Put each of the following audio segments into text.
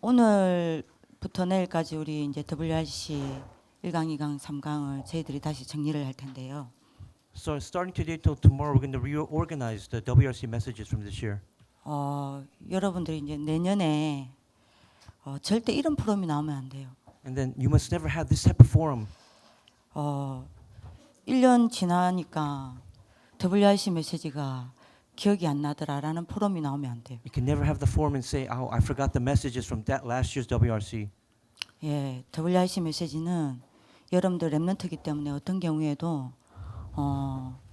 오늘부터 내일까지 우리 이제 WRC 1강, 2강, 3강을 저희들이 다시 정리를 할 텐데요. So starting today till tomorrow, we're going to reorganize the WRC messages from this year. 여러분들이 이제 내년에 절대 이런 프로그램이 나오면 안 돼요. And then you must never have this type of forum. 1년 지나니까 WRC 메시지가 기억이 안 나더라라는 프로그램이 나오면 안 돼요. You can never have the forum and say, "Oh, I forgot the messages from that last year's WRC." 예, WRC 메시지는 여러분들 렘넌트이기 때문에 어떤 경우에도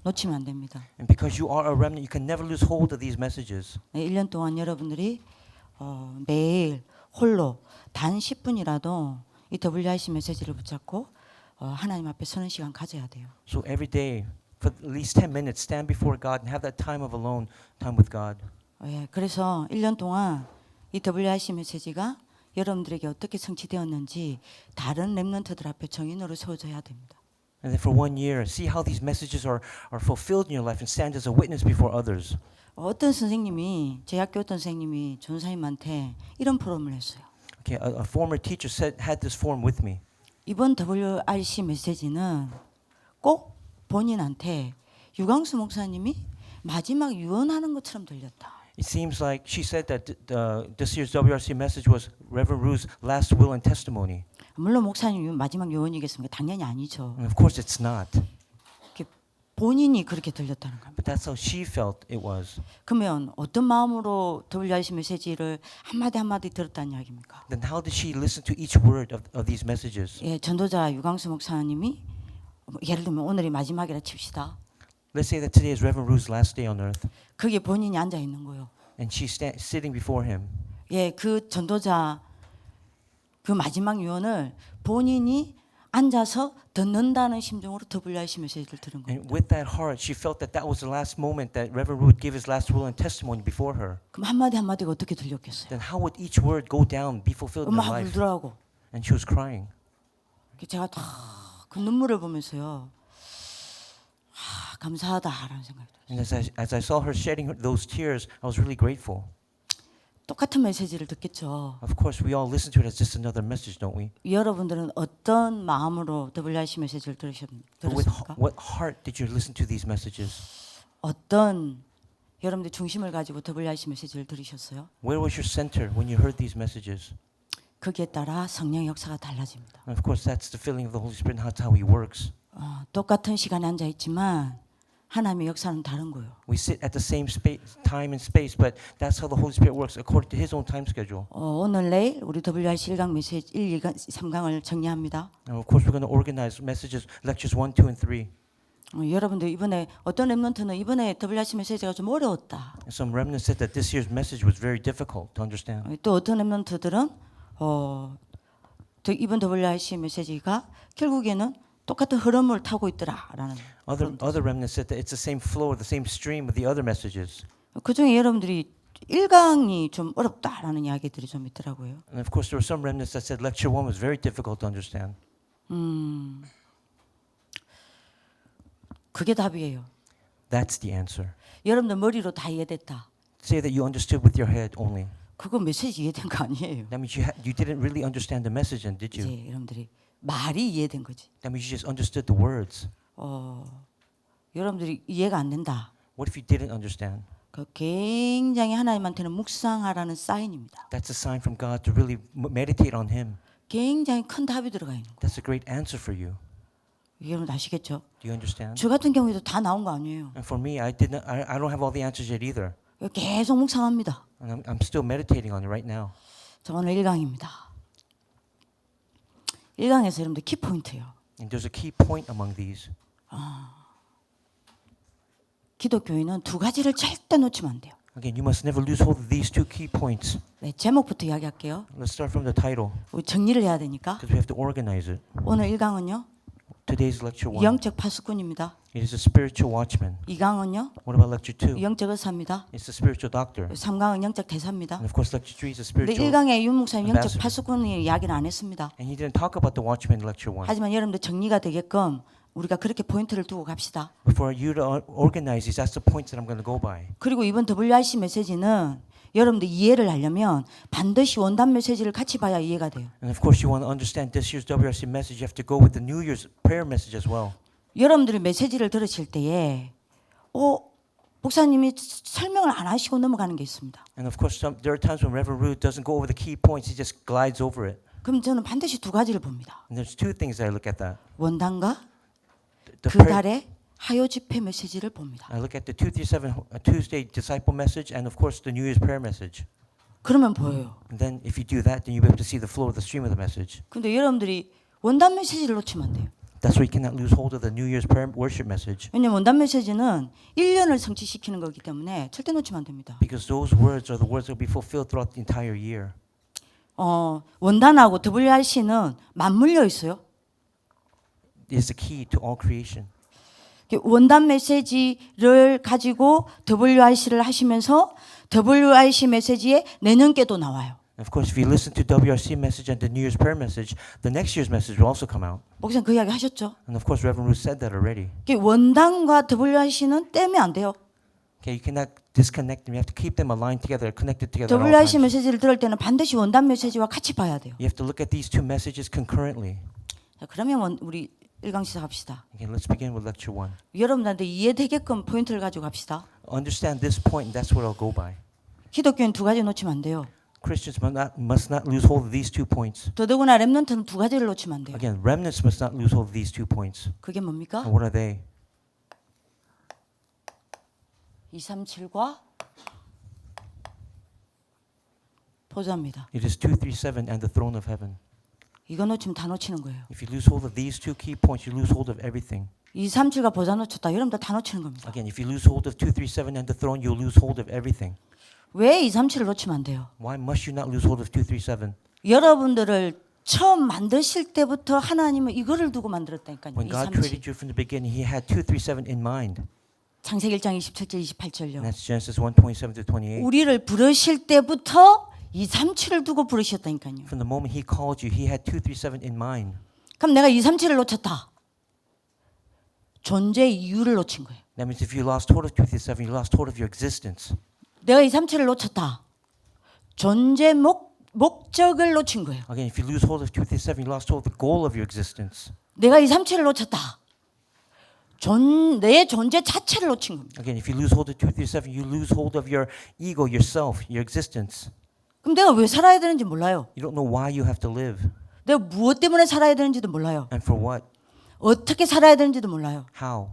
놓치면 안 됩니다. And because you are a remnant, you can never lose hold of these messages. 1년 동안 여러분들이 매일 홀로 단 10분이라도 이 WRC 메시지를 붙잡고 하나님 앞에 서는 시간 가져야 돼요. So every day, for at least 10 minutes, stand before God and have that time of alone time with God. 예, 그래서 1년 동안 이 WRC 메시지가 여러분들에게 어떻게 성취되었는지 다른 렘넌트들 앞에 정인으로 세워져야 됩니다. And then for 1 year, see how these messages are fulfilled in your life and stand as a witness before others. 어떤 선생님이 제 학교 어떤 선생님이 전사님한테 이런 프로그램을 했어요. Okay, a former teacher had this forum with me. 이번 WRC 메시지는 꼭 본인한테 유광수 목사님이 마지막 유언하는 것처럼 들렸다. It seems like she said that this year's WRC message was Reverend Ru's last will and testimony. 물론 목사님이 마지막 유언이겠습니까? 당연히 아니죠. And of course it's not. 본인이 그렇게 들렸다는 겁니다. But that's how she felt it was. 그러면 어떤 마음으로 WRC 메시지를 한마디 한마디 들었다는 이야기입니까? Then how did she listen to each word of these messages? 예, 전도자 유광수 목사님이 예를 들면 오늘이 마지막이라 칩시다. Let's say that today is Reverend Ru's last day on earth. 거기에 본인이 앉아 있는 거예요. And she's sitting before him. 예, 그 전도자 그 마지막 유언을 본인이 앉아서 듣는다는 심정으로 WRC 메시지를 들은 거예요. And with that heart, she felt that that was the last moment that Reverend Ru would give his last will and testimony before her. 그럼 한마디 한마디가 어떻게 들렸겠어요? Then how would each word go down, be fulfilled in her 막 life? 울더라고. And she was crying. 제가 다 그 눈물을 보면서요. 감사하다라는 생각이 들었어요. And as I saw her shedding those tears, I was really grateful. 똑같은 메시지를 듣겠죠. Of course, we all listen to it as just another message, don't we? 여러분들은 어떤 마음으로 WRC 메시지를 But with 들었습니까? what heart did you listen to these messages? 어떤 여러분들 중심을 가지고 WRC 메시지를 들으셨어요? Where was your center when you heard these messages? 거기에 따라 성령의 역사가 달라집니다. And of course, that's the filling of the Holy Spirit and that's how He works. 똑같은 시간에 앉아 있지만 하나님의 역사는 다른 거예요. We sit at the same time and space, but that's how the Holy Spirit works according to His own time schedule. 오늘 내일 우리 WRC 1강 메시지 1, 2강, 3강을 정리합니다. And of course, we're going to organize messages, lectures 1, 2, and 3. 여러분들 이번에 어떤 렘넌트는 이번에 WRC 메시지가 좀 어려웠다. And some remnants said that this year's message was very difficult to understand. 또 어떤 렘넌트들은 이번 WRC 메시지가 결국에는 똑같은 흐름을 타고 있더라라는. Other remnants said that it's the same flow, the same stream with the other messages. 그 중에 여러분들이 1강이 좀 어렵다라는 이야기들이 좀 있더라고요. And of course, there were some remnants that said lecture 1 was very difficult to understand. 그게 답이에요. That's the answer. 여러분들 머리로 다 이해됐다. Say that you understood with your head only. 그거 메시지 이해된 거 아니에요. That means you didn't really understand the message, then, did you? 이제 여러분들이 말이 이해된 거지. That means you just understood the words. 여러분들이 이해가 안 된다. What if you didn't understand? 그 굉장히 하나님한테는 묵상하라는 사인입니다. That's a sign from God to really meditate on Him. 굉장히 큰 답이 들어가 있는 거예요. That's a great answer for you. 여러분 아시겠죠? Do you understand? 저 같은 경우에도 다 나온 거 아니에요. And for me, I don't have all the answers yet either. 계속 묵상합니다. And I'm still meditating on it right now. 자, 오늘 1강입니다. 1강에서 여러분들 키포인트예요. And there's a key point among these. 기독교인은 두 가지를 절대 놓치면 안 돼요. Again, you must never lose hold of these two key points. 네, 제목부터 이야기할게요. Let's start from the title 우리 정리를 해야 되니까. because we have to organize it. 오늘 1강은요. Today's lecture 1. 영적 파수꾼입니다. It is a spiritual watchman. 2강은요. What about lecture 2? 영적 의사입니다. It's the spiritual doctor. 3강은 영적 대사입니다. And of course, lecture 3 is a 근데 spiritual. 1강에 윤 목사님 영적 ambassador. 파수꾼의 이야기는 안 했습니다. And he didn't talk about the watchman in lecture 1. 하지만 여러분들 정리가 되게끔 우리가 그렇게 포인트를 두고 갑시다. But for you to organize these, that's the points that I'm going to go by. 그리고 이번 WRC 메시지는 여러분들 이해를 하려면 반드시 원단 메시지를 같이 봐야 이해가 돼요. And of course, you want to understand this year's WRC message. You have to go with the New Year's prayer message as well. 여러분들이 메시지를 들으실 때에 목사님이 설명을 안 하시고 넘어가는 게 있습니다. And of course, there are times when Reverend Ruth doesn't go over the key points. He just glides over it. 그럼 저는 반드시 두 가지를 봅니다. And there's two things that I look at that. 원단과 The 그 prayer- 달의 하요 집회 메시지를 봅니다. I look at the 237 Tuesday disciple message and of course the New Year's prayer message. 그러면 보여요. And then if you do that, then you'll be able to see the flow of the stream of the message. 근데 여러분들이 원단 메시지를 놓치면 안 돼요. That's why you cannot lose hold of the New Year's prayer worship message. 왜냐면 원단 메시지는 1년을 성취시키는 거기 때문에 절대 놓치면 안 됩니다. Because those words are the words that will be fulfilled throughout the entire year. 원단하고 WRC는 맞물려 있어요. It is the key to all creation. 원단 메시지를 가지고 WRC를 하시면서 WRC 메시지에 내년께도 나와요. And of course, if you listen to WRC message and the New Year's prayer message, the next year's message will also come out. 목사님 그 이야기 하셨죠? And of course, Reverend Ruth said that already. 원단과 WRC는 떼면 안 돼요. Okay, you cannot disconnect them. You have to keep them aligned together, connected together. At all WRC times. 메시지를 들을 때는 반드시 원단 메시지와 같이 봐야 돼요. You have to look at these two messages concurrently. 자, 그러면 우리 1강 시작합시다. Okay, let's begin with lecture 1. 여러분들한테 이해되게끔 포인트를 가지고 갑시다. Understand this point, and that's what I'll go by. 기독교는 두 가지 놓치면 안 돼요. Christians must not lose hold of these 2 points. 더더구나 렘넌트는 두 가지를 놓치면 안 돼요. Again, remnants must not lose hold of these 2 points. 그게 뭡니까? And what are they? 237과 보좌입니다. It is 237 and the throne of heaven. 이거 놓치면 다 놓치는 거예요. If you lose hold of these 2 key points, you lose hold of everything. 237과 보좌 놓쳤다. 여러분들 다 놓치는 겁니다. Again, if you lose hold of 237 and the throne, you'll lose hold of everything. 왜 237을 놓치면 안 돼요? Why must you not lose hold of 237? 여러분들을 처음 만드실 때부터 하나님은 이거를 두고 만들었다니까요. When God 237. created you from the beginning, He had 237 in mind. 창세기 1장 27절 And 28절요. that's Genesis 1:27 to 28. 우리를 부르실 때부터 237을 두고 부르셨다니까요. From the moment He called you, He had 237 in mind. 그럼 내가 237을 놓쳤다. 존재 이유를 놓친 거예요. That means if you lost hold of 237, you lost hold of your existence. 내가 237을 놓쳤다. 존재 목적을 놓친 거예요. Again, if you lose hold of 237, you lost hold of the goal of your existence. 내가 237을 놓쳤다. 내 존재 자체를 놓친 겁니다. Again, if you lose hold of 237, you lose hold of your ego, yourself, your existence. 그럼 내가 왜 살아야 되는지 몰라요. You don't know why you have to live 내가 무엇 때문에 살아야 되는지도 몰라요. and for what, 어떻게 살아야 되는지도 몰라요. how.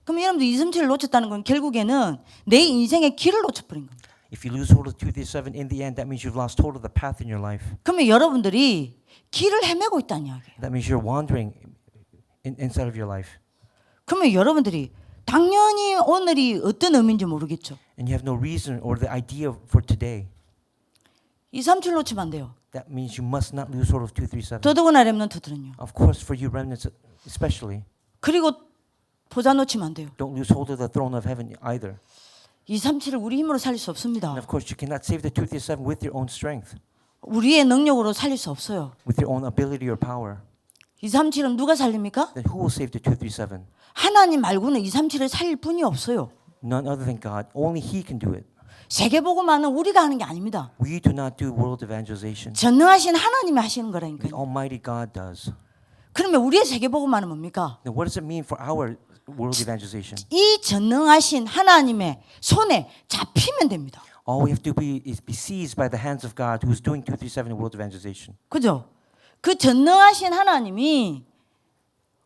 그럼 여러분들 237을 놓쳤다는 건 결국에는 내 인생의 길을 놓쳐버린 겁니다. If you lose hold of 237, in the end, that means you've lost hold of the path in your life. 그러면 여러분들이 길을 헤매고 있다는 이야기예요. That means you're wandering inside of your life. 그러면 여러분들이 당연히 오늘이 어떤 의미인지 모르겠죠. And you have no reason or the idea for today. 237 놓치면 안 돼요. That means you must not lose hold of 237. 더더구나 렘넌트들은요. Of course, for you remnants especially, 그리고 보좌 놓치면 안 돼요. don't lose hold of the throne of heaven either. 237을 우리 힘으로 살릴 수 없습니다. And of course, you cannot save the 237 with your own strength, 우리의 능력으로 살릴 수 없어요. with your own ability or power. 237은 누가 살립니까? Then who will save the 237? 하나님 말고는 237을 살릴 분이 없어요. None other than God. Only He can do it. 세계복음화는 우리가 하는 게 아닙니다. We do not do world evangelization. 전능하신 하나님이 하시는 The 거라니까요. Almighty God does. 그러면 우리의 세계복음화는 뭡니까? Then what does it mean for our world evangelization? 이 전능하신 하나님의 손에 잡히면 됩니다. All we have to be is be seized by the hands of God who's doing 237 in world evangelization. 그죠? 그 전능하신 하나님이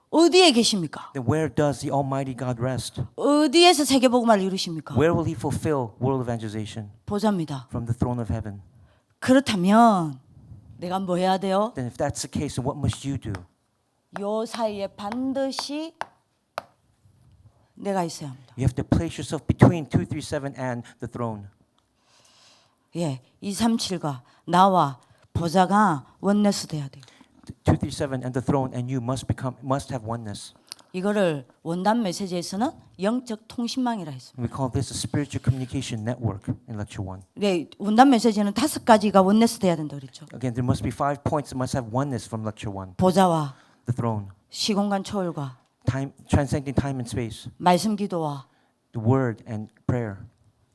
어디에 계십니까? Then where does the Almighty God rest? 어디에서 세계복음화를 이루십니까? Where will He fulfill world evangelization? 보좌입니다. From the throne of heaven. 그렇다면 내가 뭐 해야 돼요? Then if that's the case, then what must you do? 요 사이에 반드시 내가 있어야 합니다. You have to place yourself between 237 and the throne. 예, 237과 나와 보좌가 원네스 돼야 돼요. 237 and the throne, and you must have oneness. 이거를 원단 메시지에서는 영적 통신망이라 했습니다. We call this a spiritual communication network in lecture 1. 네, 원단 메시지는 5가지가 원네스 돼야 된다 그랬죠. Again, there must be 5 points that must have oneness from lecture 1. 보좌와 The throne, 시공간 초월과 transcending time and space, 말씀 기도와 the word and prayer,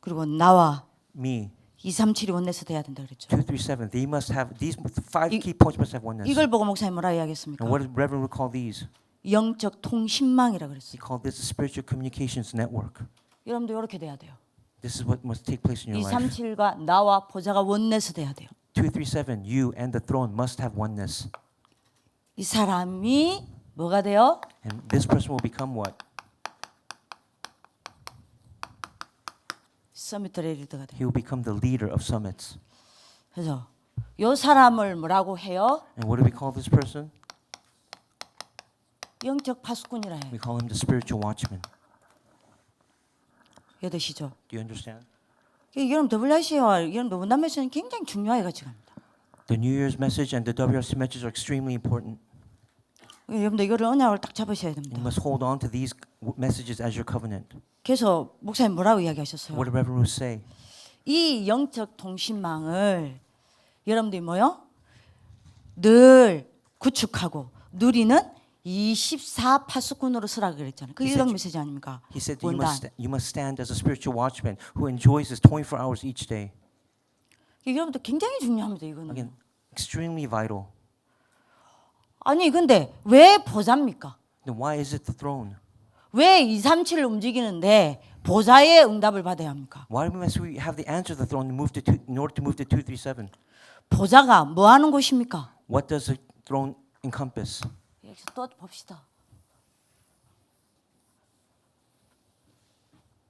그리고 나와 me, 237이 원내스 돼야 된다 그랬죠. 237. They must have these five 이- key points. Must have oneness. 이걸 보고 목사님 뭐라 이야기했습니까? And what did Reverend Root call these? 영적 통신망이라 He 그랬어요. called this a spiritual communications network. 여러분도 이렇게 돼야 돼요. This is what must take place in your life. 237과 나와 보좌가 원내스 돼야 돼요. 237. You and the throne must have oneness. 이 사람이 뭐가 돼요? And this person will become what? 서밋 리더가 돼요. He will become the leader of summits. 그래서 요 사람을 뭐라고 해요? And what do we call this person? 영적 파수꾼이라 해요. We call him the spiritual watchman. 이해되시죠? Do you understand? 여러분 WRC와 여러분 원단 메시지는 굉장히 중요하게 가져갑니다. The New Year's message and the WRC message are extremely important. 여러분들 이거를 언약을 딱 잡으셔야 You 됩니다. must hold on to these messages as your covenant. 그래서 목사님 뭐라고 이야기하셨어요? What did Reverend Ruth say? 이 영적 통신망을 여러분들이 뭐요? 늘 구축하고 누리는 24 파수꾼으로 서라 그랬잖아요. 그 일각 메시지 아닙니까? He said that 원단. you must stand as a spiritual watchman who enjoys his 24 hours each day. 여러분들 굉장히 중요합니다. 이거는. Again, extremely vital. 아니 근데 왜 보좌입니까? Then why is it the throne? 왜 237을 움직이는데 보좌의 응답을 받아야 합니까? Why must we have the answer to the throne in order to move to 237? 보좌가 뭐 하는 곳입니까? What does the throne encompass? 여기서 또 봅시다.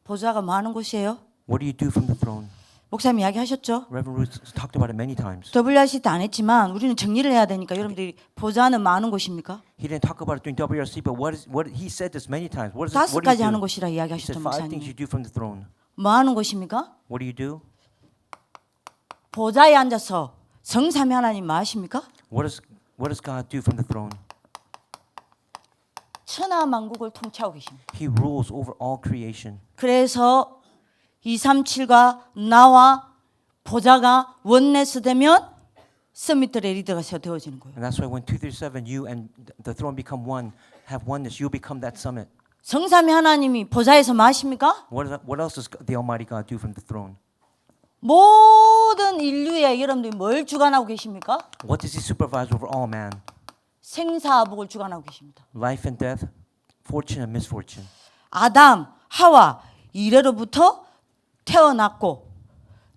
보좌가 뭐 하는 곳이에요? What do you do from the throne? 목사님 이야기하셨죠? Reverend Ruth talked about it many times. WRC 때 안 했지만 우리는 정리를 해야 되니까 여러분들이 보좌는 뭐 하는 곳입니까? He didn't talk about it during WRC, but what he said this many times. What 다섯 do 가지 you 하는 do? 곳이라 He 이야기하셨죠, said 5 things 목사님. you do from the throne. 뭐 하는 곳입니까? What do you do? 보좌에 앉아서 성삼위 하나님 뭐 하십니까? What does God do from the throne? 천하 만국을 통치하고 계십니다. He rules over all creation. 그래서 237과 나와 보좌가 원내스 되면 서밋들의 리더가 되어지는 거예요. And that's why when 237, you and the throne become one, have oneness, you'll become that summit. 성삼위 하나님이 보좌에서 뭐 하십니까? What else does the Almighty God do from the throne? 모든 인류에 여러분들이 뭘 주관하고 계십니까? What does He supervise over all man? 생사복을 주관하고 계십니다. Life and death, fortune and misfortune. 아담, 하와 이래로부터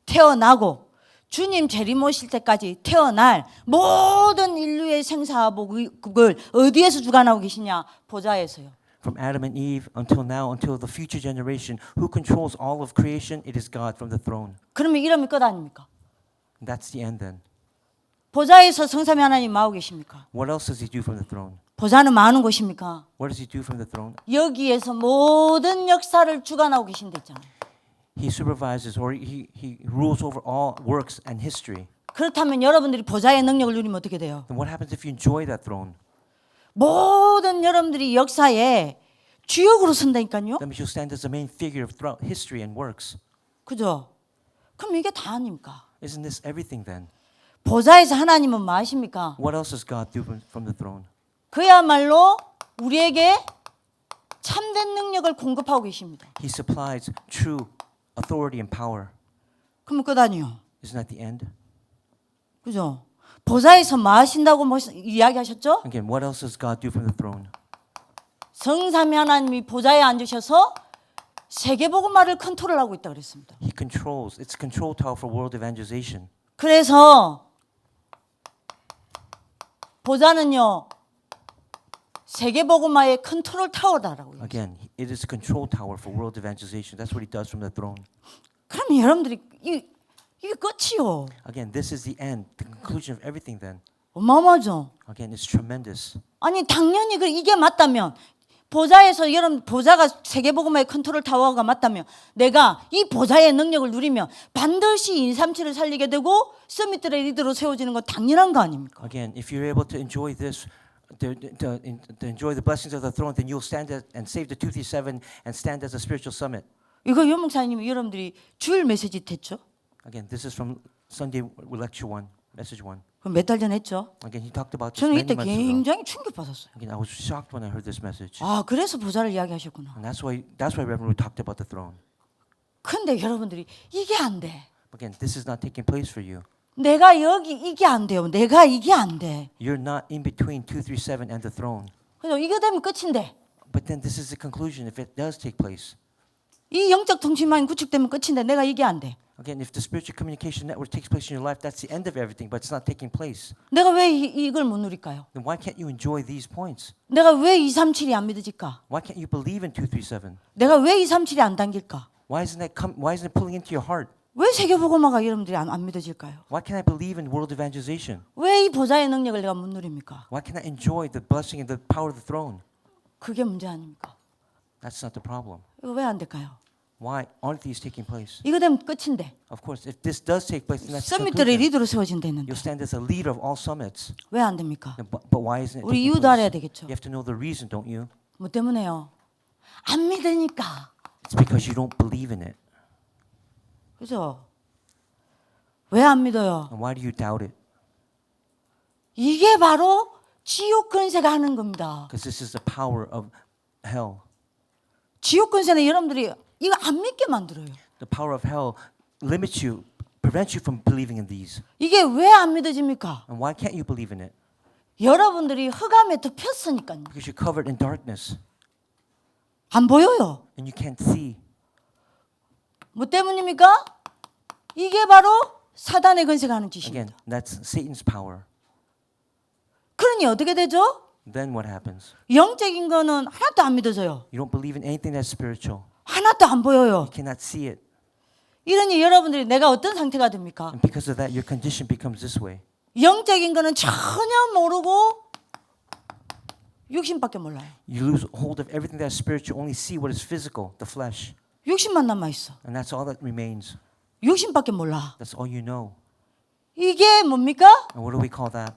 태어나고 주님 재림 오실 때까지 태어날 모든 인류의 생사복을 어디에서 주관하고 계시냐? 보좌에서요. From Adam and Eve until now, until the future generation, who controls all of creation? It is God from the throne. 그러면 이러면 끝 아닙니까? And that's the end then. 보좌에서 성삼위 하나님 뭐 하고 계십니까? What else does He do from the throne? 보좌는 뭐 하는 곳입니까? What does He do from the throne? 여기에서 모든 역사를 주관하고 계신다 했잖아요. He supervises or he rules over all works and history. 그렇다면 여러분들이 보좌의 능력을 누리면 어떻게 돼요? Then what happens if you enjoy that throne? 모든 여러분들이 역사에 주역으로 선다니까요. That means you'll stand as the main figure of throughout history and works. 그죠? 그럼 이게 다 아닙니까? Isn't this everything then? 보좌에서 하나님은 뭐 하십니까? What else does God do from the throne? 그야말로 우리에게 참된 능력을 공급하고 계십니다. He supplies true authority and power. 그러면 끝 아니요. Isn't that the end? 그죠? 보좌에서 뭐 하신다고 이야기하셨죠? Again, what else does God do from the throne? 성삼위 하나님이 보좌에 앉으셔서 세계복음화를 컨트롤하고 있다 그랬습니다. He controls. It's control tower for world evangelization. 그래서 보좌는요 세계복음화의 컨트롤 타워다라고. Again, it is a control tower for world evangelization. That's what He does from the throne. 그러면 여러분들이 이게 끝이요. Again, this is the end, the conclusion of everything. Then, 어마어마하죠. again, it's tremendous. 아니 당연히 이게 맞다면 보좌에서 여러분 보좌가 세계복음화의 컨트롤 타워가 맞다면 내가 이 보좌의 능력을 누리면 반드시 237을 살리게 되고 서밋들의 리더로 세워지는 건 당연한 거 아닙니까? Again, if you're able to enjoy this, to enjoy the blessings of the throne, then you'll stand and save the 237 and stand as a spiritual summit. 이거 유 목사님이 여러분들이 주일 메시지 됐죠? Again, this is from Sunday lecture 1, message 1. 그럼 몇 달 전에 했죠? Again, he talked about this 저는 many 이때 months ago. 굉장히 충격받았어요. Again, I was shocked when I heard this message. 아 그래서 보좌를 이야기하셨구나. And that's why Reverend Ru talked about the throne. 근데 여러분들이 이게 안 돼. Again, this is not taking place for you. 내가 여기 이게 안 돼요. 내가 이게 안 돼. You're not in between 237 and the throne. 그죠? 이게 되면 끝인데. But then this is the conclusion if it does take place. 이 영적 통신망이 구축되면 끝인데 내가 이게 안 돼. Again, if the spiritual communication network takes place in your life, that's the end of everything, but it's not taking place. 내가 왜 이걸 못 누릴까요? Then why can't you enjoy these points? 내가 왜 237이 안 믿어질까? Why can't you believe in 237? 내가 왜 237이 안 당길까? Why isn't it pulling into your heart? 왜 세계복음화가 여러분들이 안 믿어질까요? Why can't I believe in world evangelization? 왜 이 보좌의 능력을 내가 못 누립니까? Why can't I enjoy the blessing and the power of the throne? 그게 문제 아닙니까? That's not the problem. 이거 왜 안 될까요? Why aren't these taking place? 이거 되면 끝인데. Of course, if this does take place, then that's the 서밋들의 conclusion. 리더로 세워진다는데 You'll stand as a leader of all summits. 왜 안 됩니까? But why isn't it 우리 taking 이유도 알아야 place? 되겠죠. You have to know the reason, don't you? 뭐 때문에요? 안 믿으니까. It's because you don't believe in it. 그죠? 왜 안 믿어요? And why do you doubt it? 이게 바로 지옥 근세가 하는 겁니다. Because this is the power of hell. 지옥 근세는 여러분들이 이거 안 믿게 만들어요. The power of hell limits you, prevents you from believing in these. 이게 왜 안 믿어집니까? And why can't you believe in it? 여러분들이 흑암에 덮였으니까요. Because you're covered in darkness 안 보여요. and you can't see. 뭐 때문입니까? 이게 바로 사단의 근세가 하는 Again, 짓입니다. that's Satan's power. 그러니 어떻게 되죠? Then what happens? 영적인 거는 하나도 안 믿어져요. You don't believe in anything that's spiritual. 하나도 안 보여요. You cannot see it. 이러니 여러분들이 내가 어떤 상태가 됩니까? And because of that, your condition becomes this way. 영적인 거는 전혀 모르고 육신밖에 몰라요. You lose hold of everything that's spiritual, only see what is physical, the flesh. 육신만 남아 있어. And that's all that remains. 육신밖에 몰라. That's all you know. 이게 뭡니까? And what do we call that?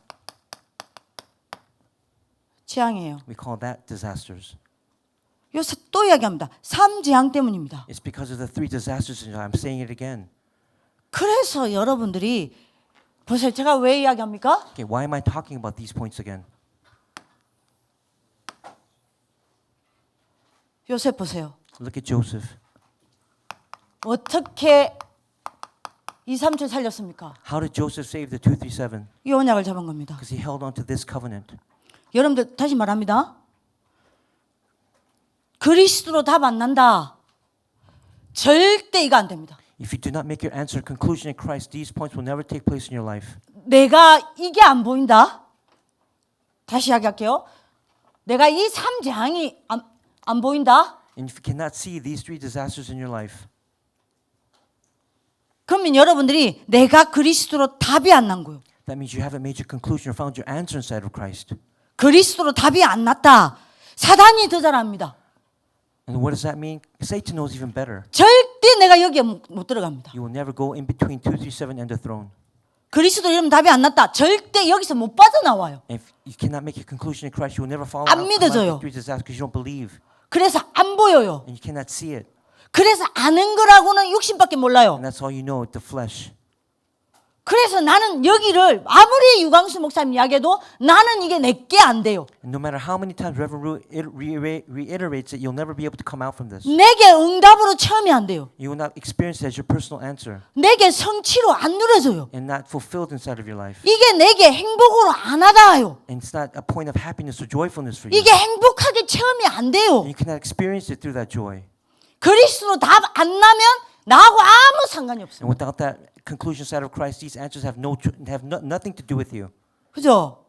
재앙이에요. We call that disasters. 요새 또 이야기합니다. 삼재앙 때문입니다. It's because of the three disasters. And I'm saying it again. 그래서 여러분들이 보세요. 제가 왜 이야기합니까? Okay, why am I talking about these points again? 요셉 보세요. Look at Joseph. 어떻게 237 살렸습니까? How did Joseph save the 237? 이 언약을 잡은 겁니다. Because he held on to this covenant. 여러분들 다시 말합니다. 그리스도로 답 안 난다. 절대 이거 안 됩니다. If you do not make your answer a conclusion in Christ, these points will never take place in your life. 내가 이게 안 보인다. 다시 이야기할게요. 내가 이 삼재앙이 안 보인다. And if you cannot see these three disasters in your life, 그러면 여러분들이 내가 그리스도로 답이 안 난 거예요. that means you haven't made your conclusion or found your answer inside of Christ. 그리스도로 답이 안 났다. 사단이 더 잘합니다. And what does that mean? Satan knows even better. 절대 내가 여기에 못 들어갑니다. You will never go in between 237 and the throne. 그리스도 이러면 답이 안 났다. 절대 여기서 못 빠져나와요. If you cannot make a conclusion in Christ, you will never follow 안 out 믿어져요. the three disasters because you don't believe 그래서 안 보여요. and you cannot see it. 그래서 아는 거라고는 육신밖에 몰라요. And that's all you know, the flesh. 그래서 나는 여기를 아무리 유광수 목사님 이야기해도 나는 이게 내게 안 돼요. And no matter how many times Reverend reiterates it, you'll never be able to come out from this. 내게 응답으로 체험이 안 돼요. You will not experience it as your personal answer 내게 성취로 안 누려져요. and not fulfilled inside of your life. 이게 내게 행복으로 안 와닿아요. And it's not a point of happiness or joyfulness for you. 이게 행복하게 체험이 안 돼요. And you cannot experience it through that joy. 그리스도로 답 안 나면 나하고 아무 상관이 And 없어요. without that conclusion side of Christ, these answers have nothing to do with you. 그죠?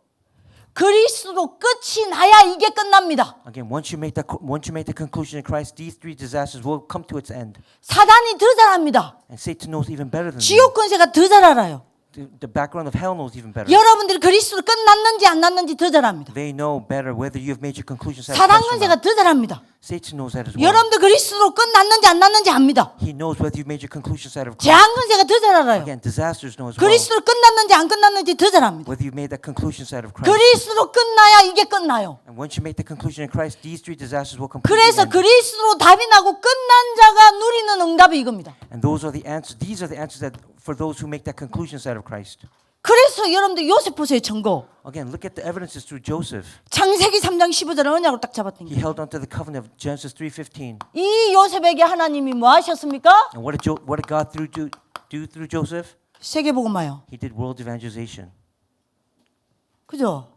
그리스도 끝이 나야 이게 끝납니다. Again, once you make the conclusion in Christ, these three disasters will come to its end. 사단이 더 잘합니다. And Satan knows even better than you. 지옥 권세가 더 잘 알아요. The background of hell knows even better. 여러분들이 그리스도로 끝났는지 안 났는지 더 잘합니다. They know better whether you have made your conclusion side of 사단 Christ or 권세가 not. 더 잘합니다. Satan knows that as well. 여러분들 그리스도로 끝났는지 안 났는지 압니다. He knows whether you've made your conclusion side of Christ. 재앙 권세가 더 잘 알아요. Again, disasters know as well 그리스도로 끝났는지 안 끝났는지 더 잘합니다. whether you've made that conclusion side of Christ. 그리스도로 끝나야 이게 끝나요. And once you make the conclusion in Christ, these three disasters will completely 그래서 end. 그리스도로 답이 나고 끝난 자가 누리는 응답이 이겁니다. And those are the answers. These are the answers that for those who make that conclusion side of Christ. 그래서 여러분들 요셉 보세요. 증거. Again, look at the evidences through Joseph. 창세기 3장 15절을 언약으로 딱 잡았던 He 게. held on to the covenant of Genesis 3:15. 이 요셉에게 하나님이 뭐 하셨습니까? And what did God do through Joseph? 세계복음화요. He did world evangelization. 그죠?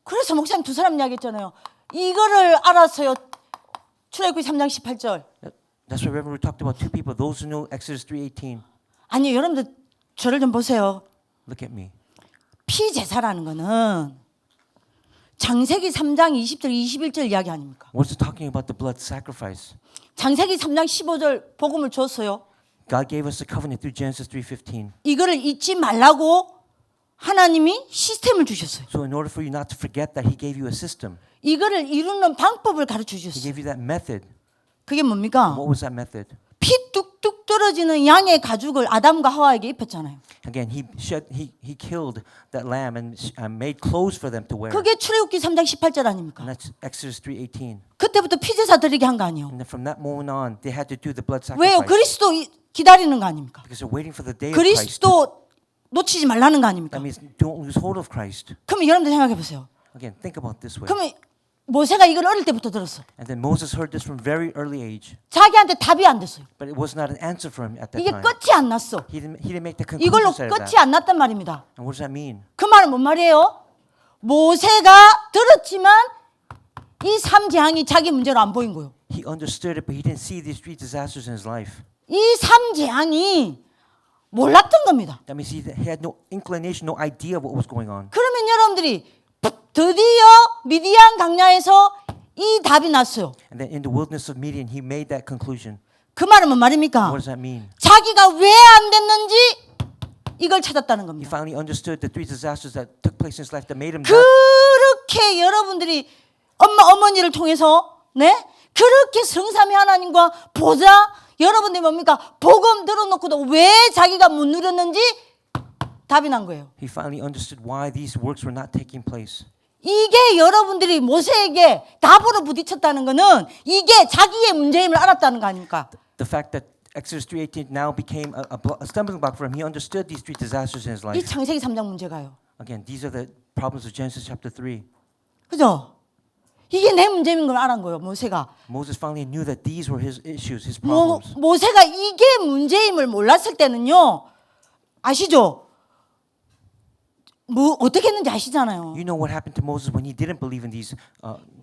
그래서 목사님 두 사람 이야기했잖아요. 이거를 알았어요. 출애굽기 3장 18절. That's why remember we talked about two people, those who know Exodus 3:18. 아니 여러분들 저를 좀 보세요. Look at me. 피제사라는 거는 창세기 3장 20절 21절 이야기 아닙니까? What's it talking about the blood sacrifice? 창세기 3장 15절 복음을 줬어요. God gave us the covenant through Genesis 3:15. 이거를 잊지 말라고 하나님이 시스템을 주셨어요. So in order for you not to forget that, He gave you a system. 이거를 이루는 방법을 가르쳐 He 주셨어요. gave you that method. 그게 뭡니까? What was that method? 피 뚝뚝 떨어지는 양의 가죽을 아담과 하와에게 입혔잖아요. Again, He killed that lamb and made clothes for them to wear. 그게 출애굽기 3장 18절 아닙니까? And that's Exodus 3:18. 그때부터 피제사 드리게 한 거 아니에요. And then from that moment on, they had to do the blood 왜요? sacrifice 그리스도 기다리는 거 아닙니까? because they're waiting for the day of Christ. 그리스도 놓치지 말라는 거 아닙니까? That means don't lose hold of Christ. 그러면 여러분들 생각해 보세요. Again, think about it this way. 그러면 모세가 이걸 어릴 때부터 들었어. And then Moses heard this from very early age, 자기한테 답이 안 됐어요. but it was not an answer for him at that 이게 time. 끝이 안 났어. He didn't make the 이걸로 conclusion out of 끝이 that. 안 났단 말입니다. And what does that mean? 그 말은 뭔 말이에요? 모세가 들었지만 이 삼재앙이 자기 문제로 안 보인 거예요. He understood it, but he didn't see these three disasters in his life. 이 삼재앙이 몰랐던 겁니다. That means he had no inclination, no idea what was going on. 그러면 여러분들이 드디어 미디안 강야에서 이 답이 났어요. And then in the wilderness of Midian, he made that conclusion. 그 말은 뭔 말입니까? What does that mean? 자기가 왜 안 됐는지 이걸 찾았다는 He 겁니다. finally understood the three disasters that took place in his life that made him not. 그렇게 여러분들이 어머니를 통해서 네 그렇게 성삼위 하나님과 보자 여러분들이 뭡니까 복음 들어놓고도 왜 자기가 못 누렸는지 답이 난 거예요. He finally understood why these works were not taking place. 이게 여러분들이 모세에게 답으로 부딪혔다는 거는 이게 자기의 문제임을 알았다는 거 아닙니까? The fact that Exodus 3:18 now became a stumbling block for him. He understood these three disasters in his 이 life. 창세기 3장 문제가요. Again, these are the problems of Genesis chapter 3. 그죠? 이게 내 문제인 걸 알은 거예요. 모세가. Moses finally knew that these were his issues, his problems. 모세가 이게 문제임을 몰랐을 때는요. 아시죠? 뭐 어떻게 했는지 아시잖아요. You know what happened to Moses when he didn't believe in these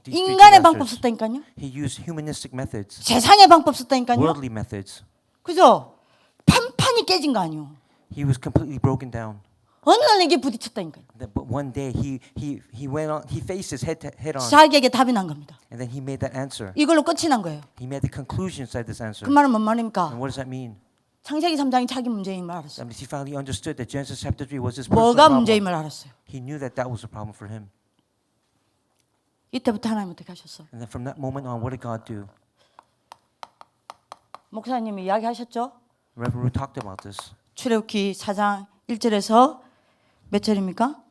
three 인간의 방법 disasters. 썼다니까요. He used humanistic methods, 세상의 방법 썼다니까요. worldly methods. 그죠? 판판이 깨진 거 아니에요. He was completely broken down. 어느 날 이게 부딪혔다니까요. But one day he went on. He faced his head on, 자기에게 답이 난 겁니다. and then he made that answer. 이걸로 끝이 난 거예요. He made the conclusion inside this answer. 그 말은 뭔 말입니까? And what does that mean? 창세기 3장이 자기 문제임을 알았어요. That means he finally understood that Genesis chapter 3 was his personal 뭐가 problem. 문제임을 알았어요. He knew that that was a problem for him. 이때부터 하나님 어떻게 하셨어? And then from that moment on, what did God do? 목사님이 이야기하셨죠? Reverend Ru talked about this. 출애굽기 4장 1절에서 몇 절입니까?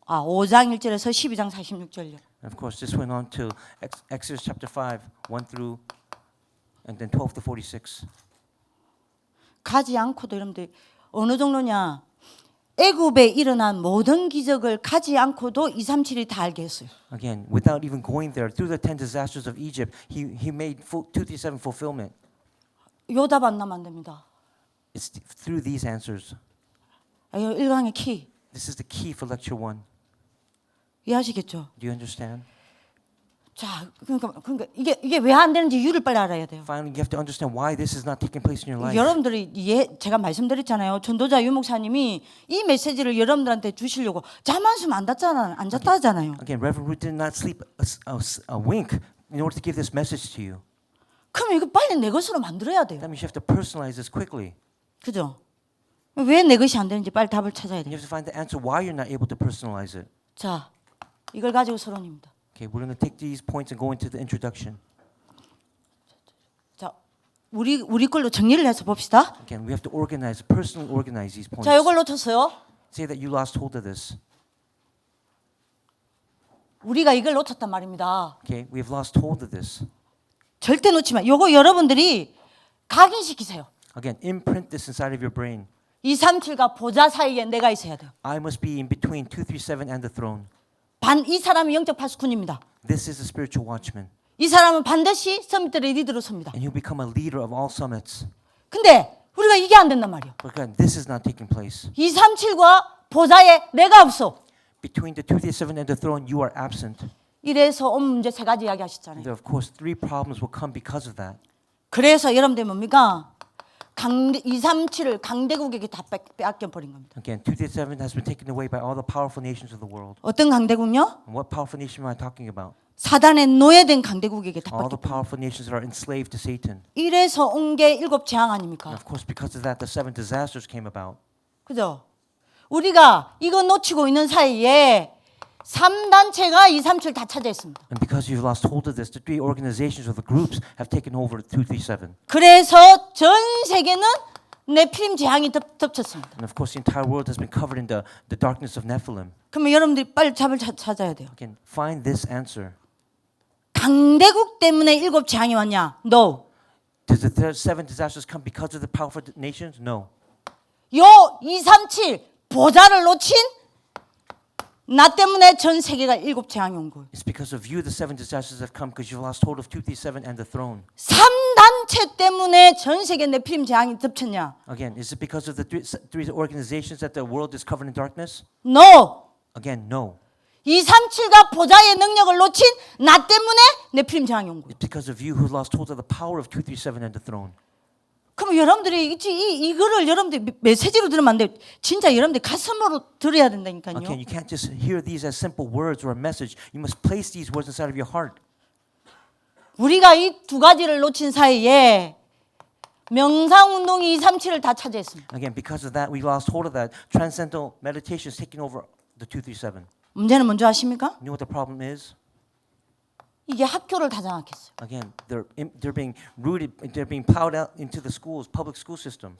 5장 1절에서 12장 46절요. And of course, this went on to Exodus chapter 5, 1 through, and then 12 to 46. 가지 않고도 여러분들 어느 정도냐? 애굽에 일어난 모든 기적을 가지 않고도 2, 3, 7이 다 알게 했어요. Again, without even going there, through the 10 disasters of Egypt, he made 237 fulfillment. 요 답 안 나면 안 됩니다. It's through these answers. 이거 1강의 키 This is the key for lecture 1. 이해하시겠죠? Do you understand? 자, 그러니까 이게 왜 안 되는지 이유를 빨리 알아야 돼요. Finally, you have to understand why this is not taking place in your life. 여러분들이 제가 말씀드렸잖아요. 전도자 유 목사님이 이 메시지를 여러분들한테 주시려고 잠 한숨 안 잤다 하잖아요. Again, Reverend Ruth did not sleep a wink in order to give this message to you. 그럼 이거 빨리 내 것으로 만들어야 돼요. That means you have to personalize this quickly. 그죠? 왜 내 것이 안 되는지 빨리 답을 찾아야 And you 돼요. have to find the answer why you're not able to personalize it. 자, 이걸 가지고 서론입니다. Okay, we're going to take these points and go into the introduction. 자, 우리 걸로 정리를 해서 봅시다. Again, we have to personally organize these points. 자, 이걸 놓쳤어요. Say that you lost hold of this. 우리가 이걸 놓쳤단 말입니다. Okay, we have lost hold of this. 절대 놓지 마. 요거 여러분들이 각인시키세요. Again, imprint this inside of your brain. 237과 보좌 사이에 내가 있어야 돼요. I must be in between 237 and the throne. 이 사람이 영적 파수꾼입니다. This is the spiritual watchman. 이 사람은 반드시 서밋들의 리더로 섭니다. and he'll become a leader of all summits. 근데 우리가 이게 안 된단 말이에요. But again, this is not taking place. 237과 보좌에 내가 없어. Between the 237 and the throne, you are absent. 이래서 온 문제 세 가지 이야기 하셨잖아요. There, of course, 3 problems will come because of that. 그래서 여러분들 뭡니까? 237을 강대국에게 다 빼앗겨 버린 겁니다. Again, 237 has been taken away by all the powerful nations of the world. 어떤 강대국요? And what powerful nation am I talking about? 사단의 노예된 강대국에게 다 All 뺏겨. the powerful nations that are enslaved to Satan. 이래서 온 게 7 재앙 And 아닙니까? of course, because of that, the 7 disasters came about. 그죠? 우리가 이거 놓치고 있는 사이에 3단체가 237 다 차지했습니다. And because you've lost hold of this, the 3 organizations or the groups have taken over 237. 그래서 전 세계는 네피림 재앙이 덮쳤습니다. And of course, the entire world has been covered in the darkness of Nephilim. 그러면 여러분들이 빨리 답을 찾아야 돼요. Again, find this answer. 강대국 때문에 7 재앙이 왔냐? No. Does the 7 disasters come because of the powerful nations? No. 요 237 보좌를 놓친 나 때문에 전 세계가 7 재앙이 온 거예요. It's because of you the 7 disasters have come because you've lost hold of 237 and the throne. 3단체 때문에 전 세계 네피림 재앙이 덮쳤냐? Again, is it because of the 3 organizations that the world is covered in darkness? No. Again, no. 237과 보좌의 능력을 놓친 나 때문에 네피림 재앙이 온 거예요. It's because of you who lost hold of the power of 237 and the throne. 그럼 여러분들이 이거를 여러분들 메시지로 들으면 안 돼요. 진짜 여러분들 가슴으로 들어야 된다니까요. Again, you can't just hear these as simple words or a message. You must place these words inside of your heart. 우리가 이 2 가지를 놓친 사이에 명상운동이 237을 다 차지했습니다. Again, because of that, we lost hold of that. Transcendental meditation is taking over the 237. 문제는 뭔지 아십니까? You know what the problem is? 이게 학교를 다 장악했어요. Again, they're being rooted, they're being plowed out into the schools, public school system.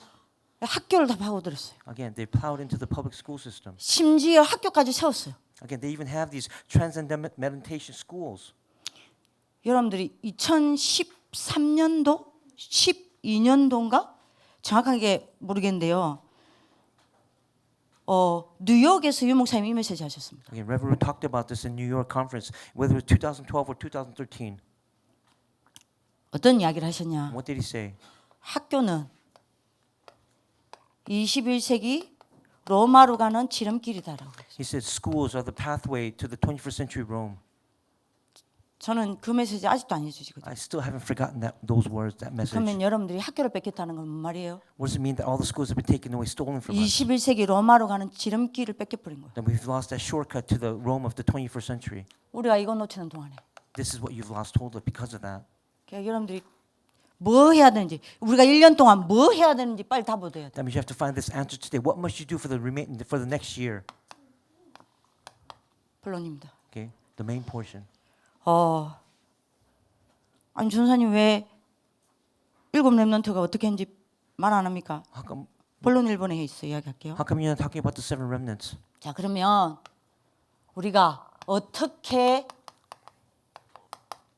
학교를 다 파고들었어요. Again, they plowed into the public school system. 심지어 학교까지 세웠어요. Again, they even have these transcendental meditation schools. 여러분들이 2013년도, 12년도인가? 정확하게 모르겠는데요. 뉴욕에서 유 목사님이 이 메시지 하셨습니다. Again, Reverend talked about this in New York conference, whether it was 2012 or 2013. 어떤 이야기를 하셨냐? What did he say? 학교는 21세기 로마로 가는 지름길이다라고. He said schools are the pathway to the 21st century Rome. 저는 그 메시지 아직도 안 해주시거든요. I still haven't forgotten those words, that message. 그러면 여러분들이 학교를 뺏겼다는 건 뭔 말이에요? What does it mean that all the schools have been taken away, stolen from us? 21세기 로마로 가는 지름길을 뺏겨버린 거예요. That we've lost that shortcut to the Rome of the 21st century. 우리가 이거 놓치는 동안에. This is what you've lost hold of because of that. 그러니까 여러분들이 뭐 해야 되는지, 우리가 1년 동안 뭐 해야 되는지 빨리 답 얻어야 돼. That means you have to find this answer today. What must you do for the next year? 본론입니다. Okay, the main portion. 아니 전사님 왜 7 렘넌트가 어떻게 했는지 말 안 합니까? 본론 1번에 해 있어 이야기할게요. How come you're not talking about the 7 remnants? 자 그러면 우리가 어떻게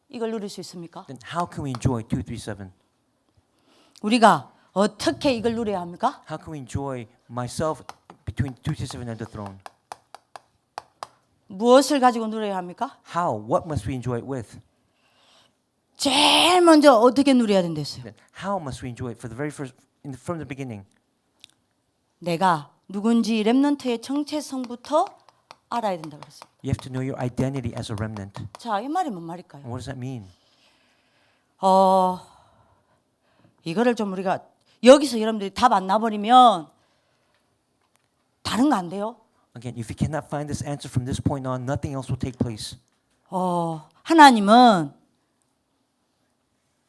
이걸 누릴 수 있습니까? Then how can we enjoy 237? 우리가 어떻게 이걸 누려야 합니까? How can we enjoy myself between 237 and the throne? 무엇을 가지고 누려야 합니까? How? What must we enjoy it with? 제일 먼저 어떻게 누려야 된댔어요? Then how must we enjoy it for the very first, from the beginning? 내가 누군지 렘넌트의 정체성부터 알아야 된다고 그랬어요. You have to know your identity as a remnant. 자, 이 말이 뭔 말일까요? And what does that mean? 이거를 좀 우리가 여기서 여러분들이 답 안 나버리면 다른 거 안 돼요? Again, if you cannot find this answer from this point on, nothing else will take place. 하나님은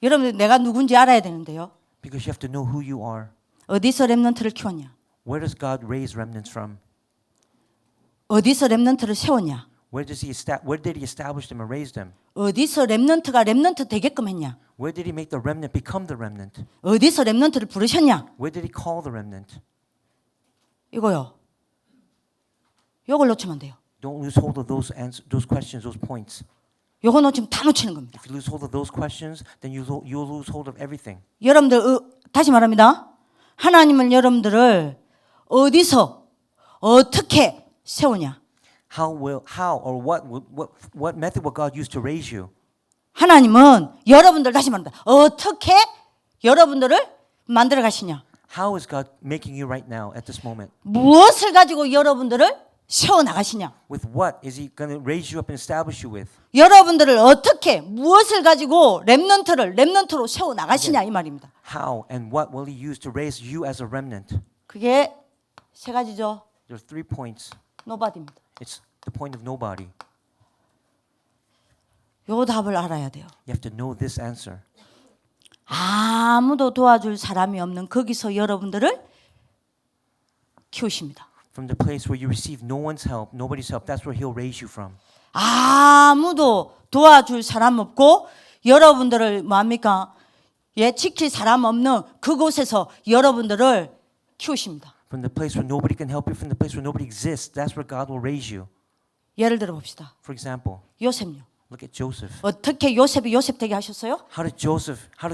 여러분들 내가 누군지 알아야 되는데요. Because you have to know who you are. 어디서 렘넌트를 키웠냐? Where does God raise remnants from? 어디서 렘넌트를 세웠냐? Where did he establish them and raise them? 어디서 렘넌트가 렘넌트 되게끔 했냐? Where did he make the remnant become the remnant? 어디서 렘넌트를 부르셨냐? Where did he call the remnant? 이거요. 요걸 놓치면 안 돼요. Don't lose hold of those questions, those points. 요거 놓치면 다 놓치는 겁니다. If you lose hold of those questions, then you'll lose hold of everything. 여러분들 다시 말합니다. 하나님은 여러분들을 어디서 어떻게 세우냐? How or what method will God use to raise you? 하나님은 여러분들 다시 말합니다. 어떻게 여러분들을 만들어 가시냐? How is God making you right now at this moment? 무엇을 가지고 여러분들을 세워 나가시냐? With what is He going to raise you up and establish you with? 여러분들을 어떻게 무엇을 가지고 렘넌트로 세워 나가시냐 이 말입니다. How and what will He use to raise you as a remnant? 그게 세 가지죠. There are 3 points. 노바디입니다. It's the point of nobody. 요 답을 알아야 돼요. You have to know this answer. 아무도 도와줄 사람이 없는 거기서 여러분들을 키우십니다. From the place where you receive no one's help, nobody's help, that's where He'll raise you from. 아무도 도와줄 사람 없고 여러분들을 뭐합니까? 예, 지킬 사람 없는 그곳에서 여러분들을 키우십니다. From the place where nobody can help you, from the place where nobody exists, that's where God will raise you. 예를 들어 봅시다. For example, 요셉요. look at Joseph. 어떻게 요셉이 요셉 되게 하셨어요? How did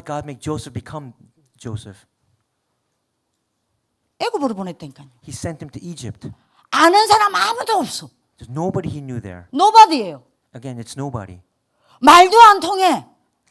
God make Joseph become Joseph? 애굽으로 보냈다니까요. He sent him to Egypt. 아는 사람 아무도 없어. There's nobody he knew there. 노바디예요. Again, it's nobody. 말도 안 통해.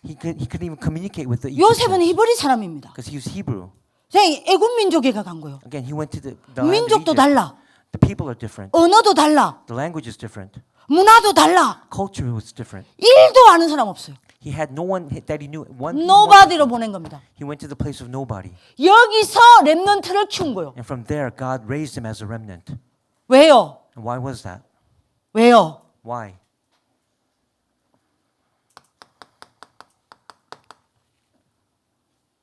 He couldn't even communicate with the 요셉은 Egyptians 히브리 사람입니다. because he was Hebrew. 그냥 애굽 민족에가 간 거예요. Again, he went to the land of 민족도 Egypt. 달라. The people are different. 언어도 달라. The language is different. 문화도 달라. Culture was different. 일도 아는 사람 없어요. He had no one that he knew. 노바디로 보낸 겁니다. He went to the place of nobody. 여기서 렘넌트를 키운 거예요. And from there, God raised him as a remnant. 왜요? And why was that? 왜요? Why?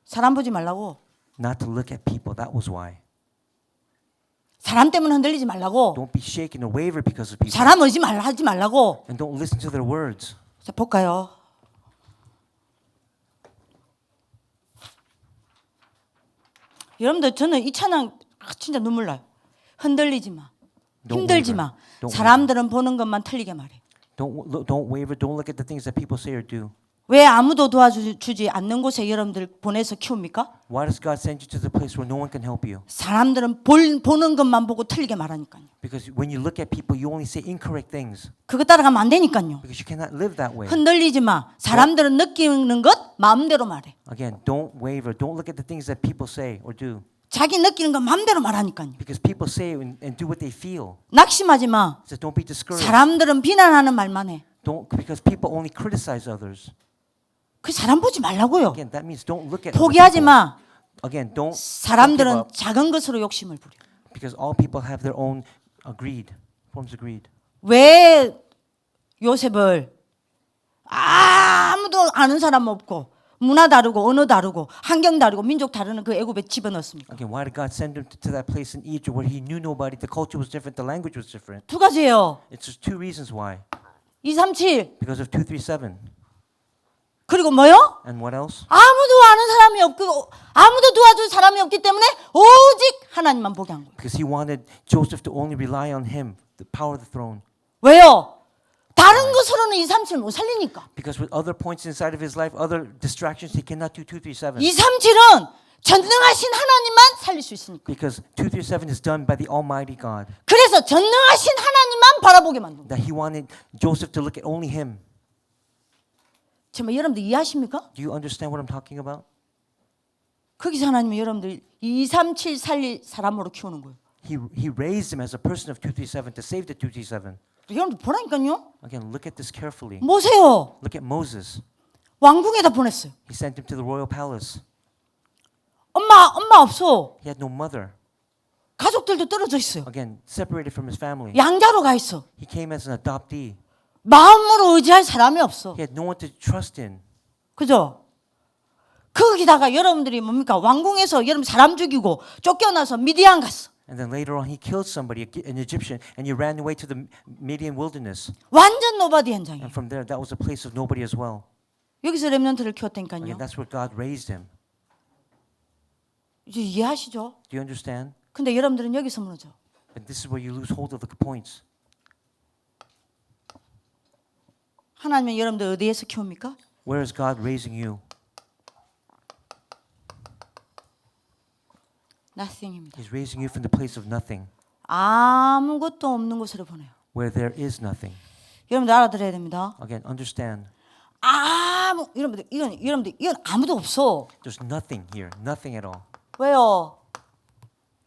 사람 보지 말라고. Not to look at people. That was why. 사람 때문에 흔들리지 말라고. Don't be shaken or waver because of people. 사람 하지 말라고. And don't listen to their words. 자, 볼까요? 여러분들 저는 이 찬양 진짜 눈물 나요. 흔들리지 마. 힘들지 마. 사람들은 보는 것만 틀리게 말해. Don't waver. Don't look at the things that people say or do. 왜 아무도 도와주지 않는 곳에 여러분들 보내서 키웁니까? Why does God send you to the place where no one can help you? 사람들은 보는 것만 보고 틀리게 말하니까요. Because when you look at people, you only say incorrect things. 그거 따라가면 안 되니까요. Because you cannot live that way. 흔들리지 마. 사람들은 느끼는 것 마음대로 말해. Again, don't waver. Don't look at the things that people say or do. 자기 느끼는 것 마음대로 말하니까요. Because people say and do what they feel. 낙심하지 마. So don't be discouraged. 사람들은 비난하는 말만 해. Because people only criticize others. 그 사람 보지 말라고요. Again, that means don't look at other 포기하지 people. 마. Again, don't give 사람들은 up. 작은 것으로 욕심을 부려. Because all people have their own greed, forms of greed. 왜 요셉을 아무도 아는 사람 없고 문화 다르고 언어 다르고 환경 다르고 민족 다르는 그 애굽에 집어넣습니까? Again, why did God send him to that place in Egypt where he knew nobody, the culture was different, the language was different? 두 가지예요. It's just 2 reasons why. 237 Because of 237. 그리고 뭐요? And what else? 아무도 아는 사람이 없고 아무도 도와줄 사람이 없기 때문에 오직 하나님만 보게 한 거예요. Because he wanted Joseph to only rely on him, the power of the throne. 왜요? 다른 것으로는 237을 못 살리니까. Because with other points inside of his life, other distractions, he cannot do 237. 237은 전능하신 하나님만 살릴 수 있으니까. Because 237 is done by the Almighty God. 그래서 전능하신 하나님만 바라보게 만든 거예요. That he wanted Joseph to look at only him. 정말 여러분들 이해하십니까? Do you understand what I'm talking about? 거기서 하나님은 여러분들 237 살릴 사람으로 키우는 거예요. He raised him as a person of 237 to save the 237. 여러분들 보라니까요. Again, look at this carefully. 모세요. Look at Moses. 왕궁에다 보냈어요. He sent him to the royal palace. 엄마 없어. He had no mother. 가족들도 떨어져 있어요. Again, separated from his family. 양자로 가 있어. He came as an adoptee. 마음으로 의지할 사람이 없어. He had no one to trust in. 그죠? 거기다가 여러분들이 뭡니까? 왕궁에서 여러분 사람 죽이고 쫓겨나서 미디안 갔어. And then later on, he killed somebody, an Egyptian, and he ran away to the Midian wilderness. 완전 노바디 현장이에요. And from there, that was a place of nobody as well. 여기서 렘넌트를 키웠다니까요. Again, that's where God raised him. 이제 이해하시죠? Do you understand? 근데 여러분들은 여기서 무너져. And this is where you lose hold of the points. 하나님은 여러분들 어디에서 키웁니까? Where is God raising you? Nothing입니다. He's raising you from the place of nothing, 아무것도 없는 곳으로 보내요. where there is nothing. 여러분들 알아들어야 됩니다. Again, understand. 여러분들 아무도 없어. There's nothing here, nothing at all. 왜요?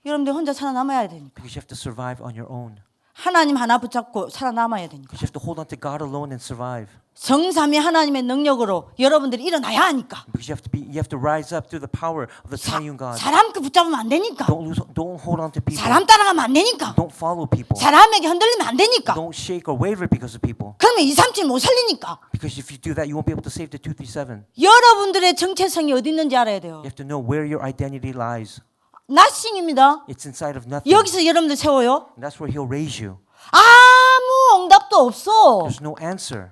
여러분들 혼자 살아남아야 되니까. Because you have to survive on your own. 하나님 하나 붙잡고 살아남아야 되니까. Because you have to hold on to God alone and survive. 성삼위 하나님의 능력으로 여러분들이 일어나야 하니까. Because you have to rise up through the power of the triune God. 사람 그 붙잡으면 안 되니까. Don't hold on to people. 사람 따라가면 안 되니까. Don't follow people. 사람에게 흔들리면 안 되니까. Don't shake or waver because of people. 그러면 237 못 살리니까. Because if you do that, you won't be able to save the 237. 여러분들의 정체성이 어디 있는지 알아야 돼요. You have to know where your identity lies. nothing입니다. It's inside of nothing. 여기서 여러분들 세워요. And that's where He'll raise you. 아무 응답도 없어. There's no answer,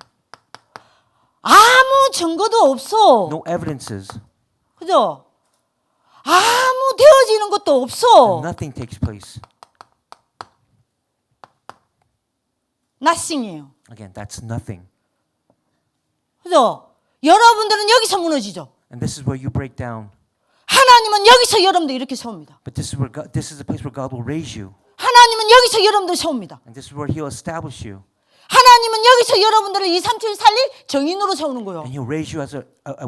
아무 증거도 없어. no evidences, 그죠? 아무 되어지는 것도 없어. and nothing takes place. nothing이에요. Again, that's nothing. 그죠? 여러분들은 여기서 무너지죠. And this is where you break down. 하나님은 여기서 여러분들 이렇게 세웁니다. But this is the place where God will raise you. 하나님은 여기서 여러분들 세웁니다. And this is where He'll establish you. 하나님은 여기서 여러분들을 237 살릴 정인으로 세우는 거예요. And He'll raise you as a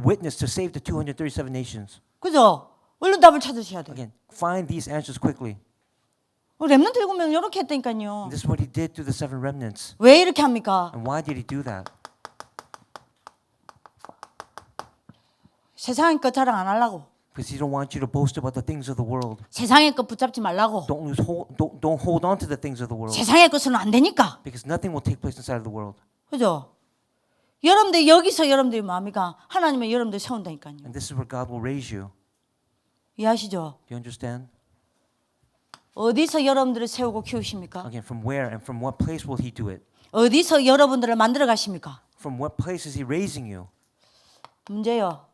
witness to save the 237 nations. 그죠? 얼른 답을 찾으셔야 돼요. Again, find these answers quickly. 렘넌트 7명 이렇게 했다니까요. And this is what He did through the 7 remnants. 왜 이렇게 합니까? And why did He do that? 세상의 것 자랑 안 하려고. Because He don't want you to boast about the things of the world. 세상의 것 붙잡지 말라고. Don't hold on to the things of the world. 세상의 것은 안 되니까. Because nothing will take place inside of the world. 그죠? 여러분들 여기서 여러분들이 마음이가 하나님의 여러분들 세운다니까요. And this is where God will raise you. 이해하시죠? Do you understand? 어디서 여러분들을 세우고 키우십니까? Again, from where and from what place will He do it? 어디서 여러분들을 만들어 가십니까? From what place is He raising you? 문제요.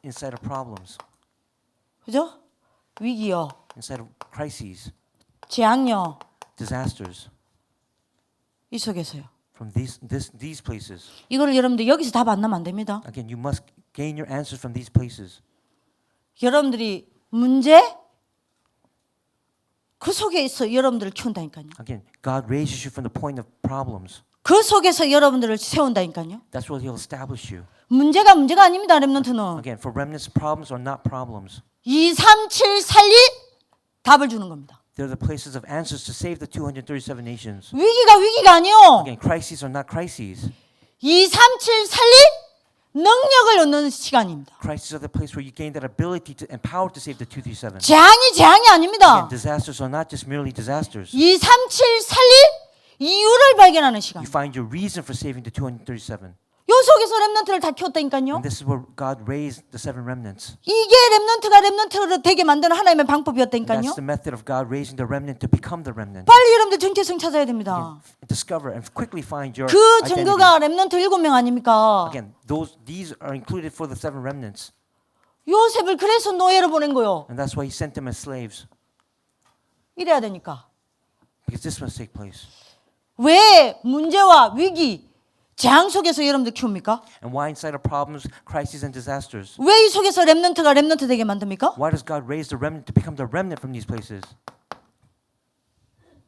Inside of problems, 그죠? 위기요. inside of crises, 재앙요. disasters. 이 속에서요. From these places. 이거를 여러분들 여기서 답 안 나면 안 됩니다. Again, you must gain your answers from these places. 여러분들이 문제 그 속에서 여러분들을 키운다니까요. Again, God raises you from the point of problems. 그 속에서 여러분들을 세운다니까요. That's where He'll establish you. 문제가 아닙니다. 렘넌트는. Again, for remnants, problems are not problems. 237 살릴 답을 주는 겁니다. They're the places of answers to save the 237 nations. 위기가 아니요. Again, crises are not crises. 237 살릴 능력을 얻는 시간입니다. Crises are the place where you gain that ability to and power to save the 237. 재앙이 아닙니다. Again, disasters are not just merely disasters. 237 살릴 이유를 발견하는 시간. You find your reason for saving the 237. 요 속에서 렘넌트를 다 키웠다니까요. And this is where God raised the 7 remnants. 이게 렘넌트가 렘넌트로 되게 만드는 하나님의 And 방법이었다니까요. that's the method of God raising the remnant to become the remnant. 빨리 여러분들 정체성 찾아야 됩니다. Discover and quickly find your 그 identity. 증거가 렘넌트 7명 아닙니까? Again, these are included for the 7 remnants. 요셉을 그래서 노예로 보낸 거요. And that's why He sent them as slaves. 이래야 되니까. Because this must take place. 왜 문제와 위기, 재앙 속에서 여러분들 키웁니까? And why inside of problems, crises, and disasters? 왜 이 속에서 렘넌트가 렘넌트 되게 만듭니까? Why does God raise the remnant to become the remnant from these places?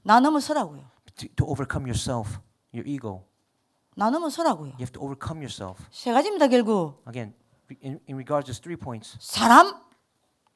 나 넘어서라고요. To overcome yourself, your ego. 나 넘어서라고요. You have to overcome yourself. 세 가지입니다. 결국 Again, in regards to 3 points. 사람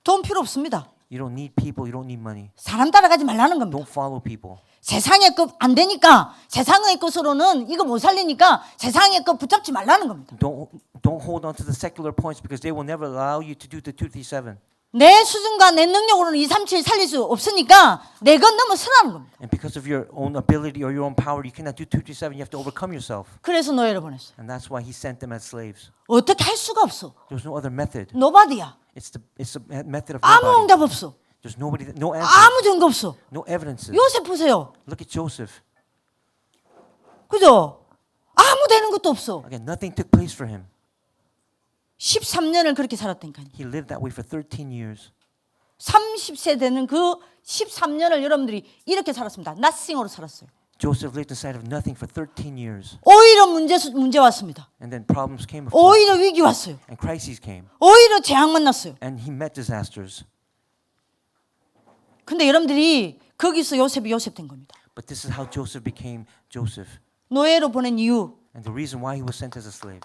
돈 필요 없습니다. You don't need people, you don't need money. 사람 따라가지 말라는 겁니다. Don't follow people. 세상의 것 안 되니까 세상의 것으로는 이거 못 살리니까 세상의 것 붙잡지 말라는 겁니다. Don't hold on to the secular points because they will never allow you to do the 237. 내 수준과 내 능력으로는 237 살릴 수 없으니까 내 것 넘어서라는 겁니다. And because of your own ability or your own power, you cannot do 237. You have to overcome yourself. 그래서 노예를 보냈어요. And that's why He sent them as slaves. 어떻게 할 수가 없어. There's no other method. 노바디야. It's the method of 아무 nobody. 응답 없어. There's nobody, no answer, 아무 증거 없어. no evidences. 요셉 보세요. Look at Joseph. 그죠? 아무 되는 것도 없어. Again, nothing took place for him. 13년을 그렇게 살았다니까요. He lived that way for 13 years. 30세 되는 그 13년을 여러분들이 이렇게 살았습니다. nothing으로 살았어요. Joseph lived inside of nothing for 13 years. 오히려 문제 왔습니다. And then problems came, of course. 오히려 위기 왔어요. And crises came. 오히려 재앙 만났어요. And he met disasters. 근데 여러분들이 거기서 요셉이 요셉 된 겁니다. But this is how Joseph became Joseph. 노예로 보낸 이유 And the reason why he was sent as a slave.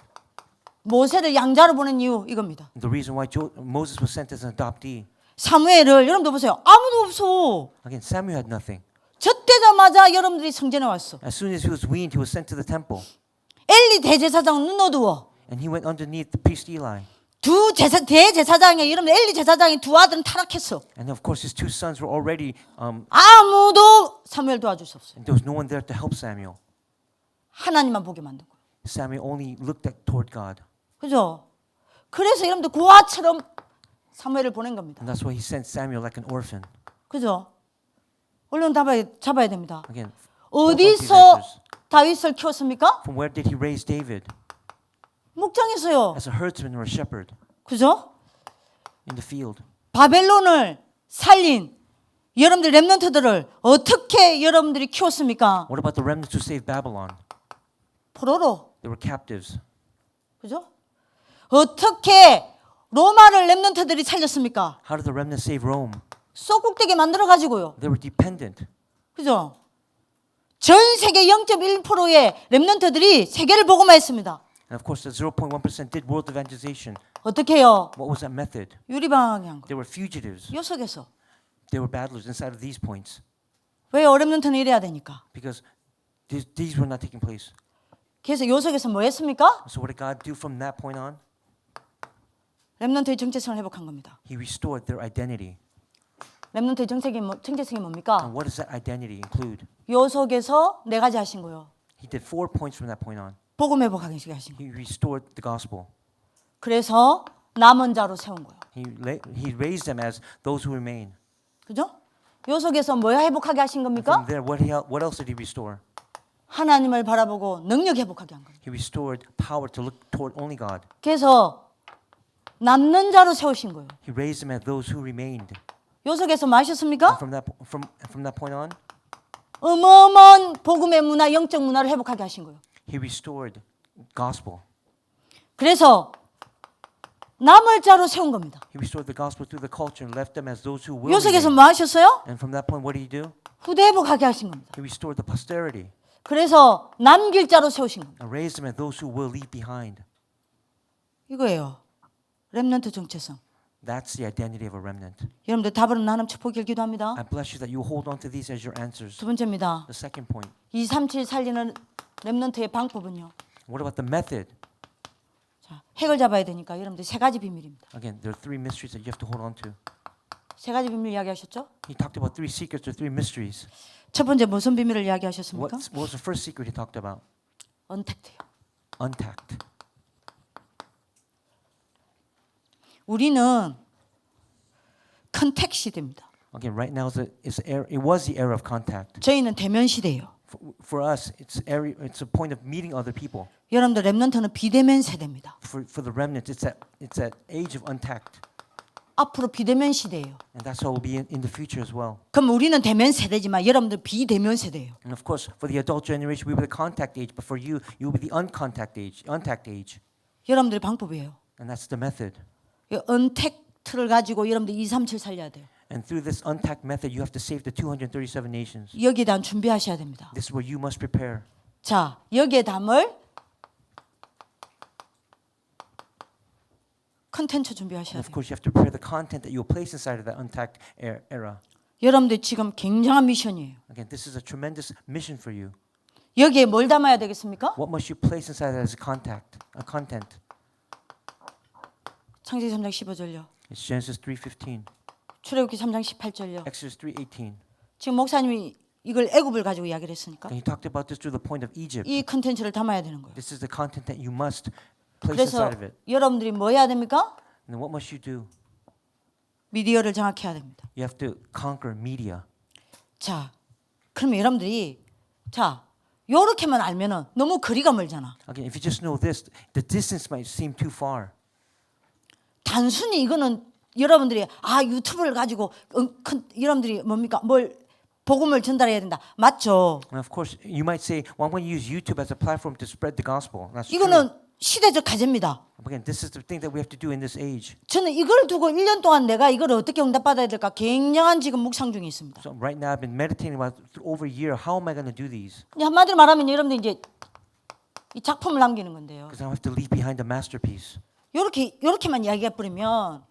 모세를 양자로 보낸 이유 이겁니다. The reason why Moses was sent as an adoptee. 사무엘을 여러분도 보세요. 아무도 없어. Again, Samuel had nothing. 젖되자마자 여러분들이 성전에 왔어. As soon as he was weaned, he was sent to the temple. 엘리 대제사장은 눈 어두워. And he went underneath the priest Eli. 대제사장의 여러분 엘리 제사장의 두 아들은 타락했어. And of course, his two sons were already, 아무도 사무엘 도와줄 수 없어요. and there was no one there to help Samuel. 하나님만 보게 만든 거예요. Samuel only looked toward God. 그죠? 그래서 여러분들 고아처럼 사무엘을 보낸 겁니다. And that's why he sent Samuel like an orphan. 그죠? 얼른 잡아야 됩니다. Again, 어디서 다윗을 키웠습니까? from where did he raise David? 목장에서요. As a herdsman or a shepherd 그죠? in the field. 바벨론을 살린 여러분들 렘넌트들을 어떻게 여러분들이 키웠습니까? What about the remnants who saved Babylon? 포로로. They were captives. 그죠? 어떻게 로마를 렘넌트들이 살렸습니까? How did the remnants save Rome? 쏙국되게 만들어 가지고요. They were dependent. 그죠? 전 세계 0.1%의 렘넌트들이 세계를 복음화했습니다. And of course, the 0.1% did world evangelization. 어떻게 해요? What was that method? 유리방황이 한 거. They were fugitives. 요석에서. They were battlers inside of these points 왜 렘넌트는 이래야 되니까? because these were not taking place. 그래서 요석에서 뭐 했습니까? So what did God do from that point on? 렘넌트의 정체성을 회복한 겁니다. He restored their identity. 렘넌트의 정체성이 뭡니까? And what does that identity include? 요석에서 네 가지 하신 거예요. He did 4 points from that point on. 복음 회복하기 하신 거. He restored the gospel. 그래서 남은 자로 세운 거예요. He raised them as those who remain. 그죠? 요속에서 뭐 회복하게 하신 겁니까? From there, what else did he restore? 하나님을 바라보고 능력 회복하게 한 겁니다. He restored power to look toward only God. 그래서 남는 자로 세우신 거예요. He raised them as those who remained. 요속에서 뭐 하셨습니까? From that point on, 어마어마한 복음의 문화, 영적 문화를 회복하게 하신 거예요. he restored gospel. 그래서 남을 자로 세운 겁니다. He restored the gospel through the culture and left them as those who will 요속에서 remain. 뭐 하셨어요? And from that point, what did he do? 후대 회복하게 하신 겁니다. He restored the posterity 그래서 남길 자로 세우신 겁니다. and raised them as those who will leave behind. 이거예요. 렘넌트 정체성. That's the identity of a remnant. 여러분들 답으로 나눔 축복을 기도합니다. I bless you that you hold on to these as your answers. 두 번째입니다. The second point. 237 살리는 렘넌트의 방법은요. What about the method? 자, 핵을 잡아야 되니까 여러분들 세 가지 비밀입니다. Again, there are 3 mysteries that you have to hold on to. 세 가지 비밀 이야기하셨죠? He talked about 3 secrets or 3 mysteries. 첫 번째 무슨 비밀을 이야기하셨습니까? What was the first secret he talked about? 언택트요. Untact. 우리는 컨택 시대입니다. Again, right now it was the era of contact. 저희는 대면 시대예요. For us, it's a point of meeting other people. 여러분들 렘넌트는 비대면 세대입니다. For the remnant, it's that age of untact, 앞으로 비대면 시대예요. and that's how it will be in the future as well. 그럼 우리는 대면 세대지만 여러분들 비대면 세대예요. And of course, for the adult generation, we will be the contact age, but for you will be the untact age, 여러분들의 방법이에요. and that's the method. 이 언택트를 가지고 여러분들 237 살려야 돼요. And through this untact method, you have to save the 237 nations. 여기에 대한 준비하셔야 됩니다. This is where you must prepare. 자, 여기에 담을 컨텐츠 준비하셔야 And of 돼요. course, you have to prepare the content that you will place inside of that untact era. 여러분들 지금 굉장한 미션이에요. Again, this is a tremendous mission for you. 여기에 뭘 담아야 되겠습니까? What must you place inside that as a content? 창세기 3장 15절요. It's Genesis 3:15, 출애굽기 3장 18절요. Exodus 3:18. 지금 목사님이 이걸 애굽을 가지고 이야기를 했으니까 And he talked about this through the point of Egypt. 이 컨텐츠를 담아야 되는 거예요. This is the content that you must place 그래서 inside of it. 여러분들이 뭐 해야 됩니까? And then what must you do? 미디어를 장악해야 됩니다. You have to conquer media. 자, 그러면 여러분들이 자, 요렇게만 알면은 너무 거리가 멀잖아. Again, if you just know this, the distance might seem too far. 단순히 이거는 여러분들이 유튜브를 가지고 여러분들이 뭡니까? 뭘 복음을 전달해야 된다. 맞죠? And of course, you might say, well, I'm going to use YouTube as a platform to spread the gospel. That's true. 이거는 시대적 과제입니다. Again, this is the thing that we have to do in this age. 저는 이걸 두고 1년 동안 내가 이걸 어떻게 응답받아야 될까 굉장한 지금 묵상 중에 있습니다. So right now, I've been meditating about over a year. How am I going to do these? 한마디로 말하면 여러분들 이제 이 작품을 남기는 건데요. Because I have to leave behind a masterpiece. 요렇게만 이야기해 버리면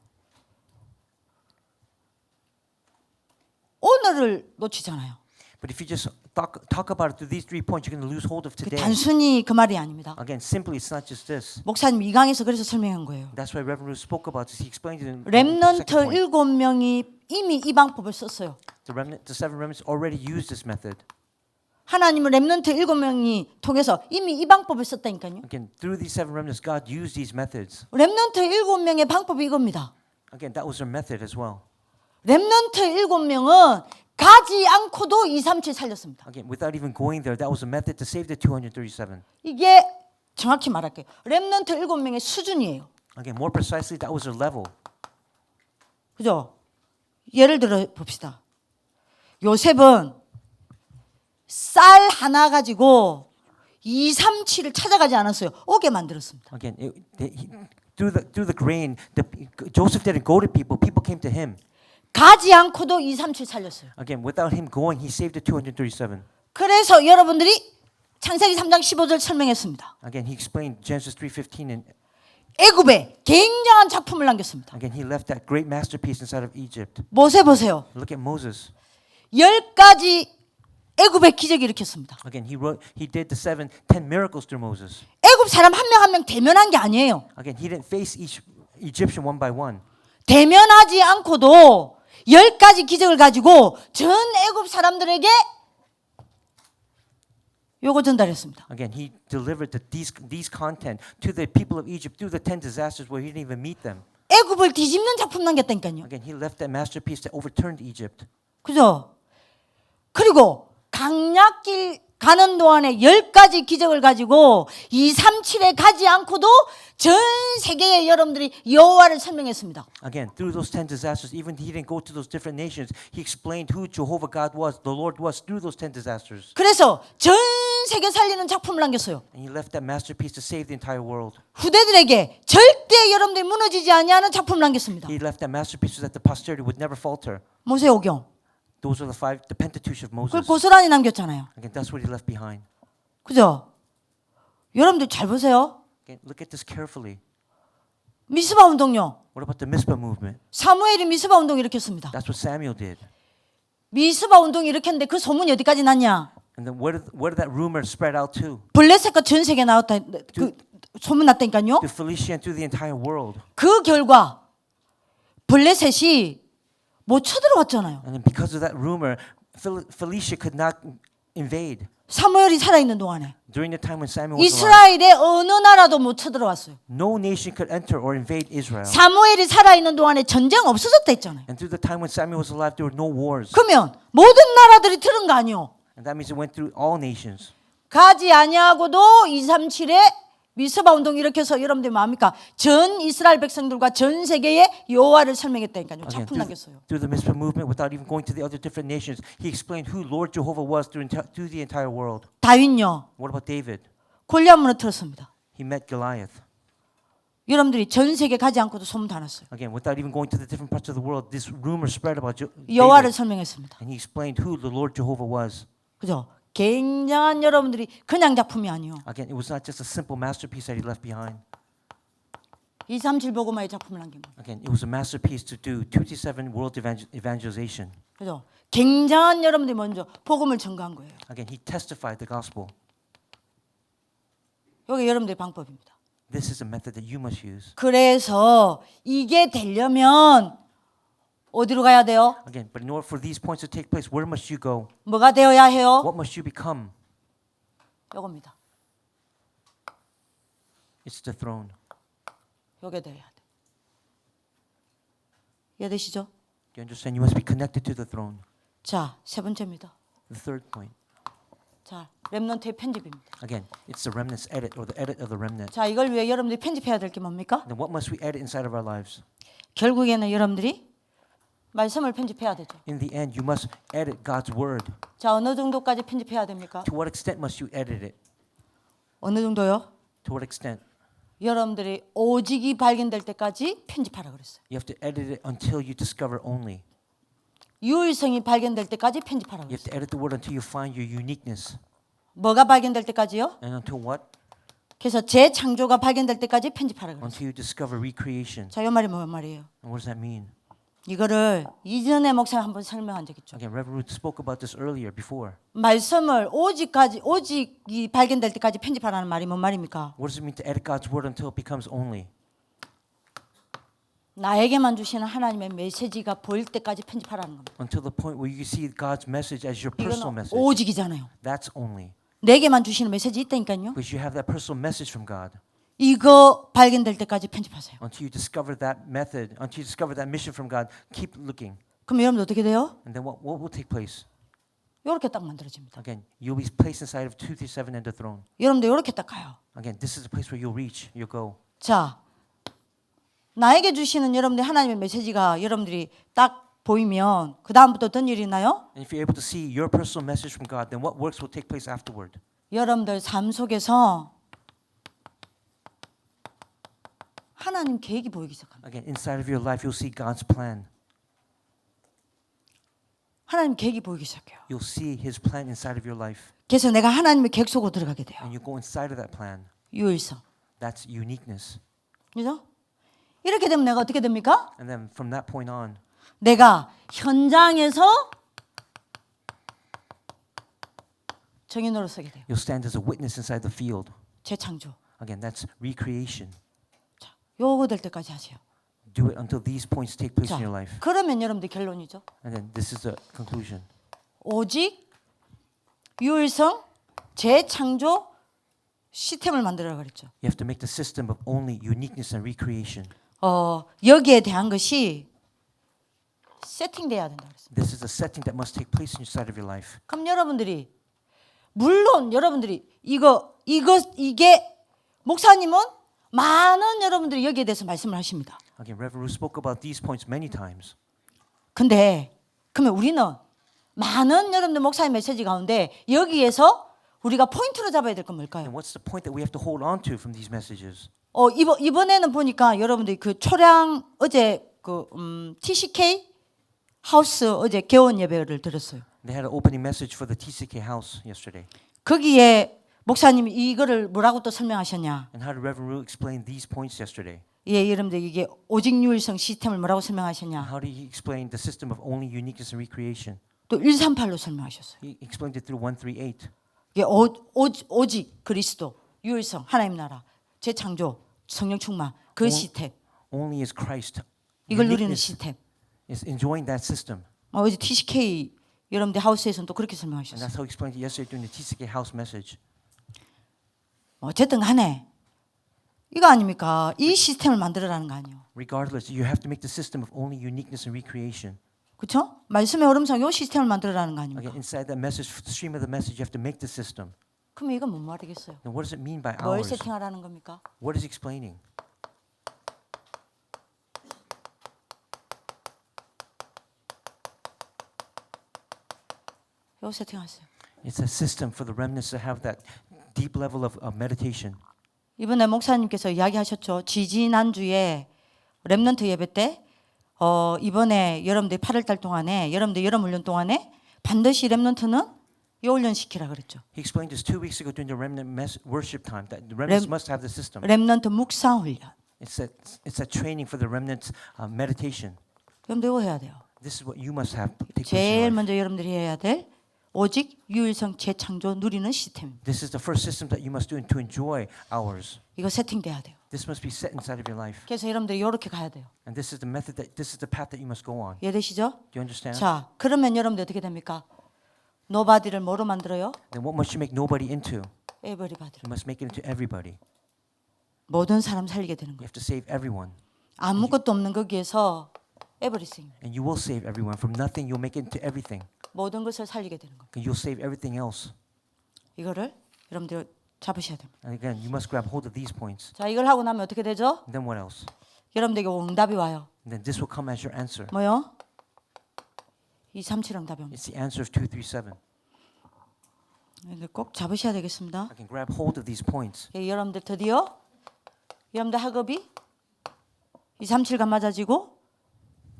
오늘을 놓치잖아요. But if you just talk about it through these 3 points, you're going to lose hold of today. 단순히 그 말이 아닙니다. Again, simply, it's not just this. 목사님 이 강에서 그래서 설명한 거예요. That's why Reverend Ruth spoke about this. He explained it in the 렘넌트 second point. 7명이 이미 이 방법을 썼어요. The 7 remnants already used this method. 하나님은 렘넌트 7명이 통해서 이미 이 방법을 썼다니까요. Again, through these 7 remnants, God used these methods. 렘넌트 7명의 방법이 이겁니다. Again, that was their method as well. 렘넌트 7명은 가지 않고도 237 살렸습니다. Again, without even going there, that was a method to save the 237. 이게 정확히 말할게요. 렘넌트 7명의 수준이에요. Again, more precisely, that was their level. 그죠? 예를 들어 봅시다. 요셉은 쌀 하나 가지고 237을 찾아가지 않았어요. 오게 만들었습니다. Again, through the grain, Joseph didn't go to people. People came to him. 가지 않고도 237 살렸어요. Again, without him going, he saved the 237. 그래서 여러분들이 창세기 3장 15절 설명했습니다. Again, he explained Genesis 3:15, and 애굽에 굉장한 작품을 남겼습니다. again, he left that great masterpiece inside of Egypt. 모세 보세요. Look at Moses. 10가지 애굽의 기적을 일으켰습니다. Again, he did the 10 miracles through Moses. 애굽 사람 한 명 한 명 대면한 게 아니에요. Again, he didn't face each Egyptian one by one. 대면하지 않고도 10가지 기적을 가지고 전 애굽 사람들에게 요거 전달했습니다. Again, he delivered these content to the people of Egypt through the 10 disasters where he didn't even meet them. 애굽을 뒤집는 작품 남겼다니까요. Again, he left that masterpiece that overturned Egypt. 그죠? 그리고 강약길 가는 동안에 10가지 기적을 가지고 237에 가지 않고도 전 세계에 여러분들이 여호와를 설명했습니다. Again, through those 10 disasters, even he didn't go to those different nations. He explained who Jehovah God was, the Lord was, through those 10 disasters. 그래서 전 세계 살리는 작품을 남겼어요. And he left that masterpiece to save the entire world. 후대들에게 절대 여러분들이 무너지지 아니하는 작품을 남겼습니다. He left that masterpiece so that the posterity would never falter. 모세오경. Those are the Pentateuch of 그걸 Moses. 고스란히 남겼잖아요. Again, that's what he left behind. 그죠? 여러분들 잘 보세요. Again, look at this carefully. 미스바 운동요. What about the Mizpah movement? 사무엘이 미스바 운동 일으켰습니다. That's what Samuel did. 미스바 운동 일으켰는데 그 소문이 어디까지 났냐? And then where did that rumor spread out to? 블레셋과 전 세계에 나왔다. 그 소문 났다니까요. To Phoenicia and through the entire world. 그 결과 블레셋이 못 쳐들어왔잖아요. And then because of that rumor, Phoenicia could not invade. 사무엘이 살아있는 동안에 During the time when Samuel was alive, 이스라엘의 어느 나라도 못 쳐들어왔어요. no nation could enter or invade Israel. 사무엘이 살아있는 동안에 전쟁 없어졌다 했잖아요. And through the time when Samuel was alive, there were no wars. 그러면 모든 나라들이 들은 거 아니요? And that means it went through all nations. 가지 아니하고도 237에 미스바 운동 일으켜서 여러분들 뭐합니까? 전 이스라엘 백성들과 전 세계에 여호와를 설명했다니까요. Again, 작품 남겼어요. through the Mizpah movement, without even going to the other different nations, he explained who Lord Jehovah was through the entire world. 다윗요. What about David? 골리앗 무너뜨렸습니다. He met Goliath. 여러분들이 전 세계 가지 않고도 소문 다 났어요. Again, without even going to the different parts of the world, this rumor spread about 여호와를 David. 설명했습니다. And he explained who the Lord Jehovah was. 그죠? 굉장한 여러분들이 그냥 작품이 아니요. Again, it was not just a simple masterpiece that he left behind. 237 보고마의 작품을 남긴 거예요. Again, it was a masterpiece to do 237 world evangelization. 그죠? 굉장한 여러분들이 먼저 복음을 전가한 거예요. Again, he testified the gospel. 이게 여러분들의 방법입니다. This is a method that you must use. 그래서 이게 되려면 어디로 가야 돼요? Again, but in order for these points to take place, where must you go? 뭐가 되어야 해요? What must you become? 요겁니다. It's the throne. 요게 돼야 돼. 이해되시죠? Do you understand? You must be connected to the throne. 자, 세 번째입니다. The third point. 자, 렘넌트의 편집입니다. Again, it's the remnant's edit or the edit of the remnant. 자, 이걸 위해 여러분들이 편집해야 될 게 뭡니까? Then what must we edit inside of our lives? 결국에는 여러분들이 말씀을 편집해야 되죠. In the end, you must edit God's word. 자, 어느 정도까지 편집해야 됩니까? To what extent must you edit it? 어느 정도요? To what extent? 여러분들이 오직이 발견될 때까지 편집하라 그랬어요. You have to edit it until you discover only. 유일성이 발견될 때까지 편집하라 You have 그랬어요. to edit the word until you find your uniqueness. 뭐가 발견될 때까지요? And until what? 그래서 재창조가 발견될 때까지 편집하라 그래요. until you discover recreation. 자, 이 말이 뭔 말이에요? And what does that mean? 이거를 이전에 목사님 한번 설명한 적 있죠. Again, Reverend Ruth spoke about this earlier before. 말씀을 오직이 발견될 때까지 편집하라는 말이 뭔 말입니까? What does it mean to edit God's word until it becomes only? 나에게만 주시는 하나님의 메시지가 보일 때까지 편집하라는 겁니다. Until the point where you see God's message as your personal 이거는 message. 오직이잖아요. That's only. 내게만 주시는 메시지 있다니까요. Because you have that personal message from God. 이거 발견될 때까지 편집하세요. Until you discover that method, until you discover that mission from God, keep looking. 그럼 여러분 어떻게 돼요? And then what will take place? 이렇게 딱 만들어집니다. Again, you'll be placed inside of 237 and the throne. 여러분들 이렇게 딱 가요. Again, this is the place where you'll reach, you'll go. 자, 나에게 주시는 여러분들 하나님의 메시지가 여러분들이 딱 보이면 그 다음부터 어떤 일이 있나요? And if you're able to see your personal message from God, then what works will take place afterward. 여러분들 삶 속에서 하나님 계획이 보이기 시작합니다. Again, inside of your life, you'll see God's plan. 하나님 계획이 보이기 시작해요. You'll see His plan inside of your life. 그래서 내가 하나님의 계획 속으로 들어가게 돼요. And you go inside of that plan. 유일성. That's uniqueness. 그죠? 이렇게 되면 내가 어떻게 됩니까? And then from that point on, 내가 현장에서 증인으로 서게 돼요. you'll stand as a witness inside the field. 재창조. Again, that's recreation. 자, 요거 될 때까지 하세요. Do it until these points take place 자, in your life. 그러면 여러분들 결론이죠. And then this is the conclusion. 오직 유일성 재창조 시스템을 만들어라 그랬죠. You have to make the system of only uniqueness and recreation. 여기에 대한 것이 세팅돼야 된다 그랬어요. This is a setting that must take place inside of your life. 그럼 여러분들이 물론 여러분들이 이게 목사님은 많은 여러분들이 여기에 대해서 말씀을 하십니다. Again, Reverend Ruth spoke about these points many times. 근데 그러면 우리는 많은 여러분들 목사님 메시지 가운데 여기에서 우리가 포인트로 잡아야 될 건 뭘까요? And what's the point that we have to hold on to from these messages? 이번에는 보니까 여러분들이 그 초량 어제 TCK 하우스 어제 개원 예배를 들었어요. They had an opening message for the TCK house yesterday. 거기에 목사님이 이거를 뭐라고 또 설명하셨냐? And how did Reverend Ruth explain these points yesterday? 예, 여러분들 이게 오직 유일성 시스템을 뭐라고 설명하셨냐? How did he explain the system of only uniqueness and recreation? 또 138로 설명하셨어요. He explained it through 138. 이게 오직 그리스도 유일성 하나님 나라 재창조 성령 충만 그 시스템 Only is Christ. 이걸 누리는 Uniqueness 시스템. is enjoying that system. 어제 TCK 여러분들 하우스에서는 또 그렇게 And 설명하셨어요. that's how he explained it yesterday during the TCK house message. 어쨌든 간에 이거 아닙니까? 이 시스템을 만들어라는 거 아니에요. Regardless, you have to make the system of only uniqueness and recreation. 그렇죠? 말씀의 얼음상 이 시스템을 만들어라는 거 아닙니까? Again, inside that message, the stream of the message, you have to make the system. 그러면 이건 뭔 말이겠어요? Then what does it mean by 뭘 ours? 세팅하라는 겁니까? What is he explaining? 이거 세팅하세요. It's a system for the remnants to have that deep level of meditation. 이번에 목사님께서 이야기하셨죠. 지지난주에 렘넌트 예배 때 이번에 여러분들 8월 달 동안에 여러분들 여름 훈련 동안에 반드시 렘넌트는 요훈련 시키라 그랬죠. He explained this 2 weeks ago during the remnant worship time that the remnants must have the system. 렘넌트 묵상 훈련. It's a training for the remnants meditation. 여러분들 이거 해야 돼요. This is what you must have take place 제일 in your life. 먼저 여러분들이 해야 될 오직 유일성 재창조 누리는 시스템. This is the first system that you must do to enjoy ours. 이거 세팅돼야 돼요. This must be set inside of your life. 그래서 여러분들이 이렇게 가야 돼요. And this is the method this is the path that you must go on. 이해되시죠? Do you understand? 자, 그러면 여러분들 어떻게 됩니까? 노바디를 뭐로 만들어요? Then what must you make nobody into? 에버리바디로. You must make it into everybody. 모든 사람 살리게 되는 You 거예요. have to save everyone. 아무것도 없는 거기에서 에버리싱. And you will save everyone. From nothing, you'll make it into everything. 모든 것을 살리게 되는 거예요. And you'll save everything else. 이거를 여러분들 잡으셔야 됩니다. And again, you must grab hold of these points. 자, 이걸 하고 나면 어떻게 되죠? And then what else? 여러분들에게 응답이 와요. And then this will come as your answer. 뭐요? 237 응답이 옵니다. It's the answer of 237. 이걸 꼭 잡으셔야 되겠습니다. I can grab hold of these points. 예, 여러분들 드디어 여러분들 학업이 237가 맞아지고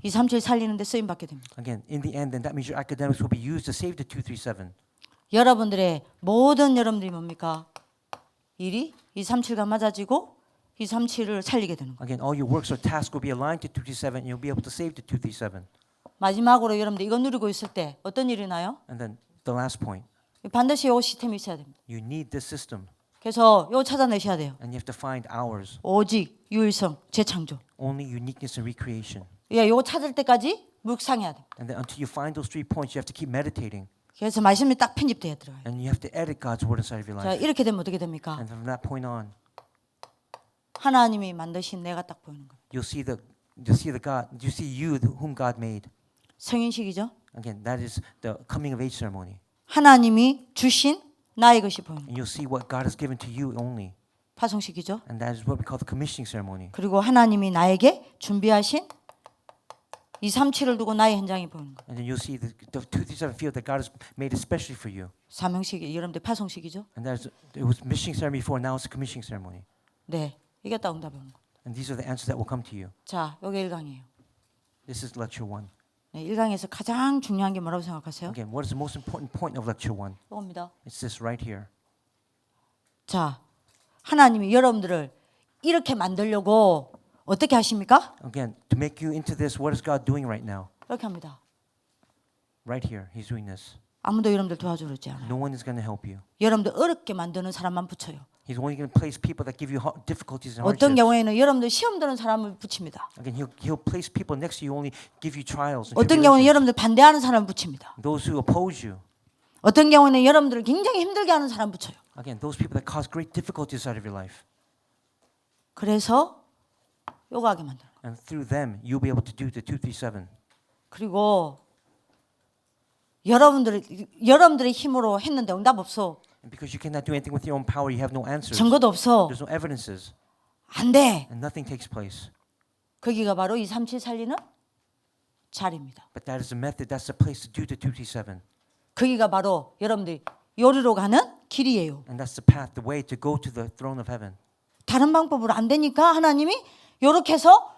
237 살리는 데 쓰임 받게 됩니다. Again, in the end, then that means your academics will be used to save the 237. 여러분들의 모든 여러분들이 뭡니까? 일이 237과 맞아지고 237을 살리게 되는 거예요. Again, all your works or tasks will be aligned to 237, and you'll be able to save the 237. 마지막으로 여러분들 이거 누리고 있을 때 어떤 일이 나요? And then the last point, 반드시 이 시스템이 있어야 됩니다. you need this system, 그래서 이거 찾아내셔야 돼요. and you have to find ours. 오직 유일성 재창조. Only uniqueness and recreation. 예, 이거 찾을 때까지 묵상해야 돼. And then until you find those 3 points, you have to keep meditating, 그래서 말씀이 딱 편집돼야 들어가요. and you have to edit God's word inside of your 자, life. 이렇게 되면 어떻게 됩니까? And from that point on, 하나님이 만드신 내가 딱 보이는 거예요. you'll see the God, you see you whom God made. 성인식이죠. Again, that is the coming of age ceremony. 하나님이 주신 나의 것이 보이는 거예요. And you'll see what God has given to you only. 파송식이죠. And that is what we call the commissioning ceremony. 그리고 하나님이 나에게 준비하신 237을 두고 나의 현장이 보이는 거예요. And then you'll see the 237 field that God has made especially for you. 사명식이 여러분들 파송식이죠. And that is, it was missioning ceremony before, now it's a commissioning ceremony. 네, 이게 딱 응답이 오는 거예요. And these are the answers that will come to you. 자, 여기 1강이에요. This is lecture 1. 네, 1강에서 가장 중요한 게 뭐라고 생각하세요? Again, what is the most important point of lecture 1? 이겁니다. It's this right here. 자, 하나님이 여러분들을 이렇게 만들려고 어떻게 하십니까? Again, to make you into this, what is God doing right now? 이렇게 합니다. Right here, He's doing this. 아무도 여러분들 도와주려 하지 않아요. No one is going to help you. 여러분들 어렵게 만드는 사람만 붙여요. He's only going to place people that give you difficulties and 어떤 hardships. 경우에는 여러분들 시험 드는 사람을 붙입니다. Again, he'll place people next to you, only give you trials and 어떤 경우는 tribulations. 여러분들 반대하는 사람을 붙입니다. Those who oppose you. 어떤 경우는 여러분들을 굉장히 힘들게 하는 사람 붙여요. Again, those people that cause great difficulties out of your life. 그래서 요구하게 만드는 거예요. And through them, you'll be able to do the 237. 그리고 여러분들의 힘으로 했는데 응답 없어. And because you cannot do anything with your own power, you have no answers. 증거도 없어. There's no evidences. 안 돼. And nothing takes place. 거기가 바로 237 살리는 자리입니다. But that is the method, that's the place to do the 237. 거기가 바로 여러분들이 요리로 가는 길이에요. And that's the path, the way to go to the throne of heaven. 다른 방법으로 안 되니까 하나님이 요렇게 해서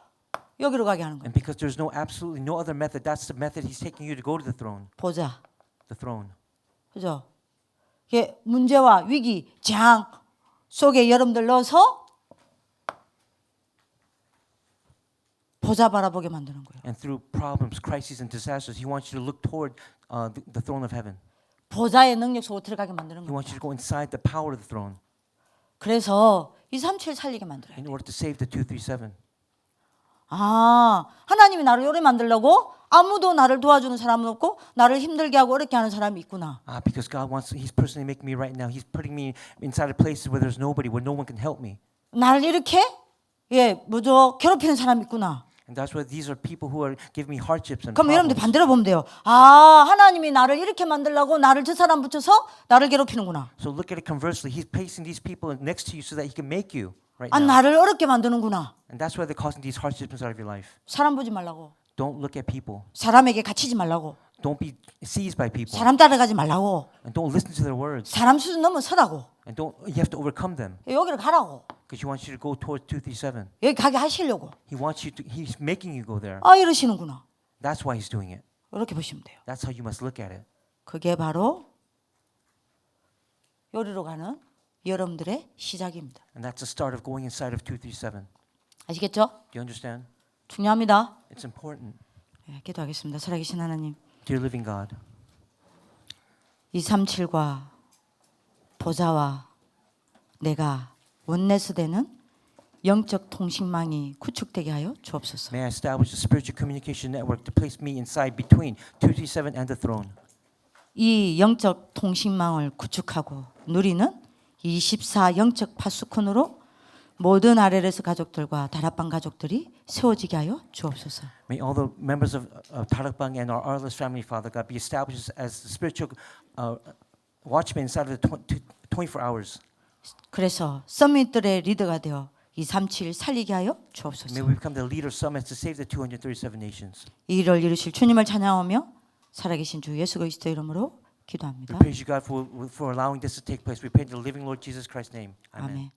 여기로 가게 하는 거예요. And because there's absolutely no other method, that's the method He's taking you to go to the throne. 보자. The throne. 그죠? 이게 문제와 위기, 재앙 속에 여러분들 넣어서 보자 바라보게 만드는 거예요. And through problems, crises, and disasters, He wants you to look toward the throne of heaven. 보자의 능력 속으로 들어가게 만드는 He wants 거예요. you to go inside the power of the throne 그래서 237 살리게 만들어요. in order to save the 237. 아, 하나님이 나를 요리 만들려고 아무도 나를 도와주는 사람은 없고 나를 힘들게 하고 어렵게 하는 사람이 있구나. Because God wants, He's personally making me right now. He's putting me inside of places where there's nobody, where no one can help me. 나를 이렇게 무조 괴롭히는 사람이 있구나. And that's why these are people who are giving me hardships and 그럼 여러분들 problems. 반대로 보면 돼요. 아, 하나님이 나를 이렇게 만들려고 나를 저 사람 붙여서 나를 괴롭히는구나. So look at it conversely. He's placing these people next to you so that He can make you right 아, now. 나를 어렵게 만드는구나. And that's why they're causing these hardships inside of your life. 사람 보지 말라고. Don't look at people. 사람에게 갇히지 말라고. Don't be seized by people. 사람 따라가지 말라고. And don't listen to their words. 사람 수준 넘어서라고. And you have to overcome them. 여기를 가라고. Because He wants you to go towards 237. 여기 가게 하시려고. He's making you go there. 아, 이러시는구나. That's why He's doing it. 이렇게 보시면 돼요. That's how you must look at it. 그게 바로 요리로 가는 여러분들의 시작입니다. And that's the start of going inside of 237. 아시겠죠? Do you understand? 중요합니다. It's important. 네, 기도하겠습니다. 살아계신 하나님, Dear living God, 237과 보좌와 내가 원내스 되는 영적 통신망이 구축되게 하여 주옵소서. may I establish a spiritual communication network to place me inside between 237 and the throne. 이 영적 통신망을 구축하고 누리는 24 영적 파수꾼으로 모든 RLS 가족들과 다락방 가족들이 세워지게 하여 주옵소서. May all the members of Tarakbang and our RLS family, Father God, be established as the spiritual watchmen inside of the 24 hours. 그래서 서밋들의 리더가 되어 237 살리게 하여 May 주옵소서. we become the leader summits to save the 237 nations. 이 일을 이루실 주님을 찬양하며 살아계신 주 예수 그리스도 이름으로 We 기도합니다. praise you, God, for allowing this to take place. We pray in the living Lord Jesus Christ's name. Amen. 아멘.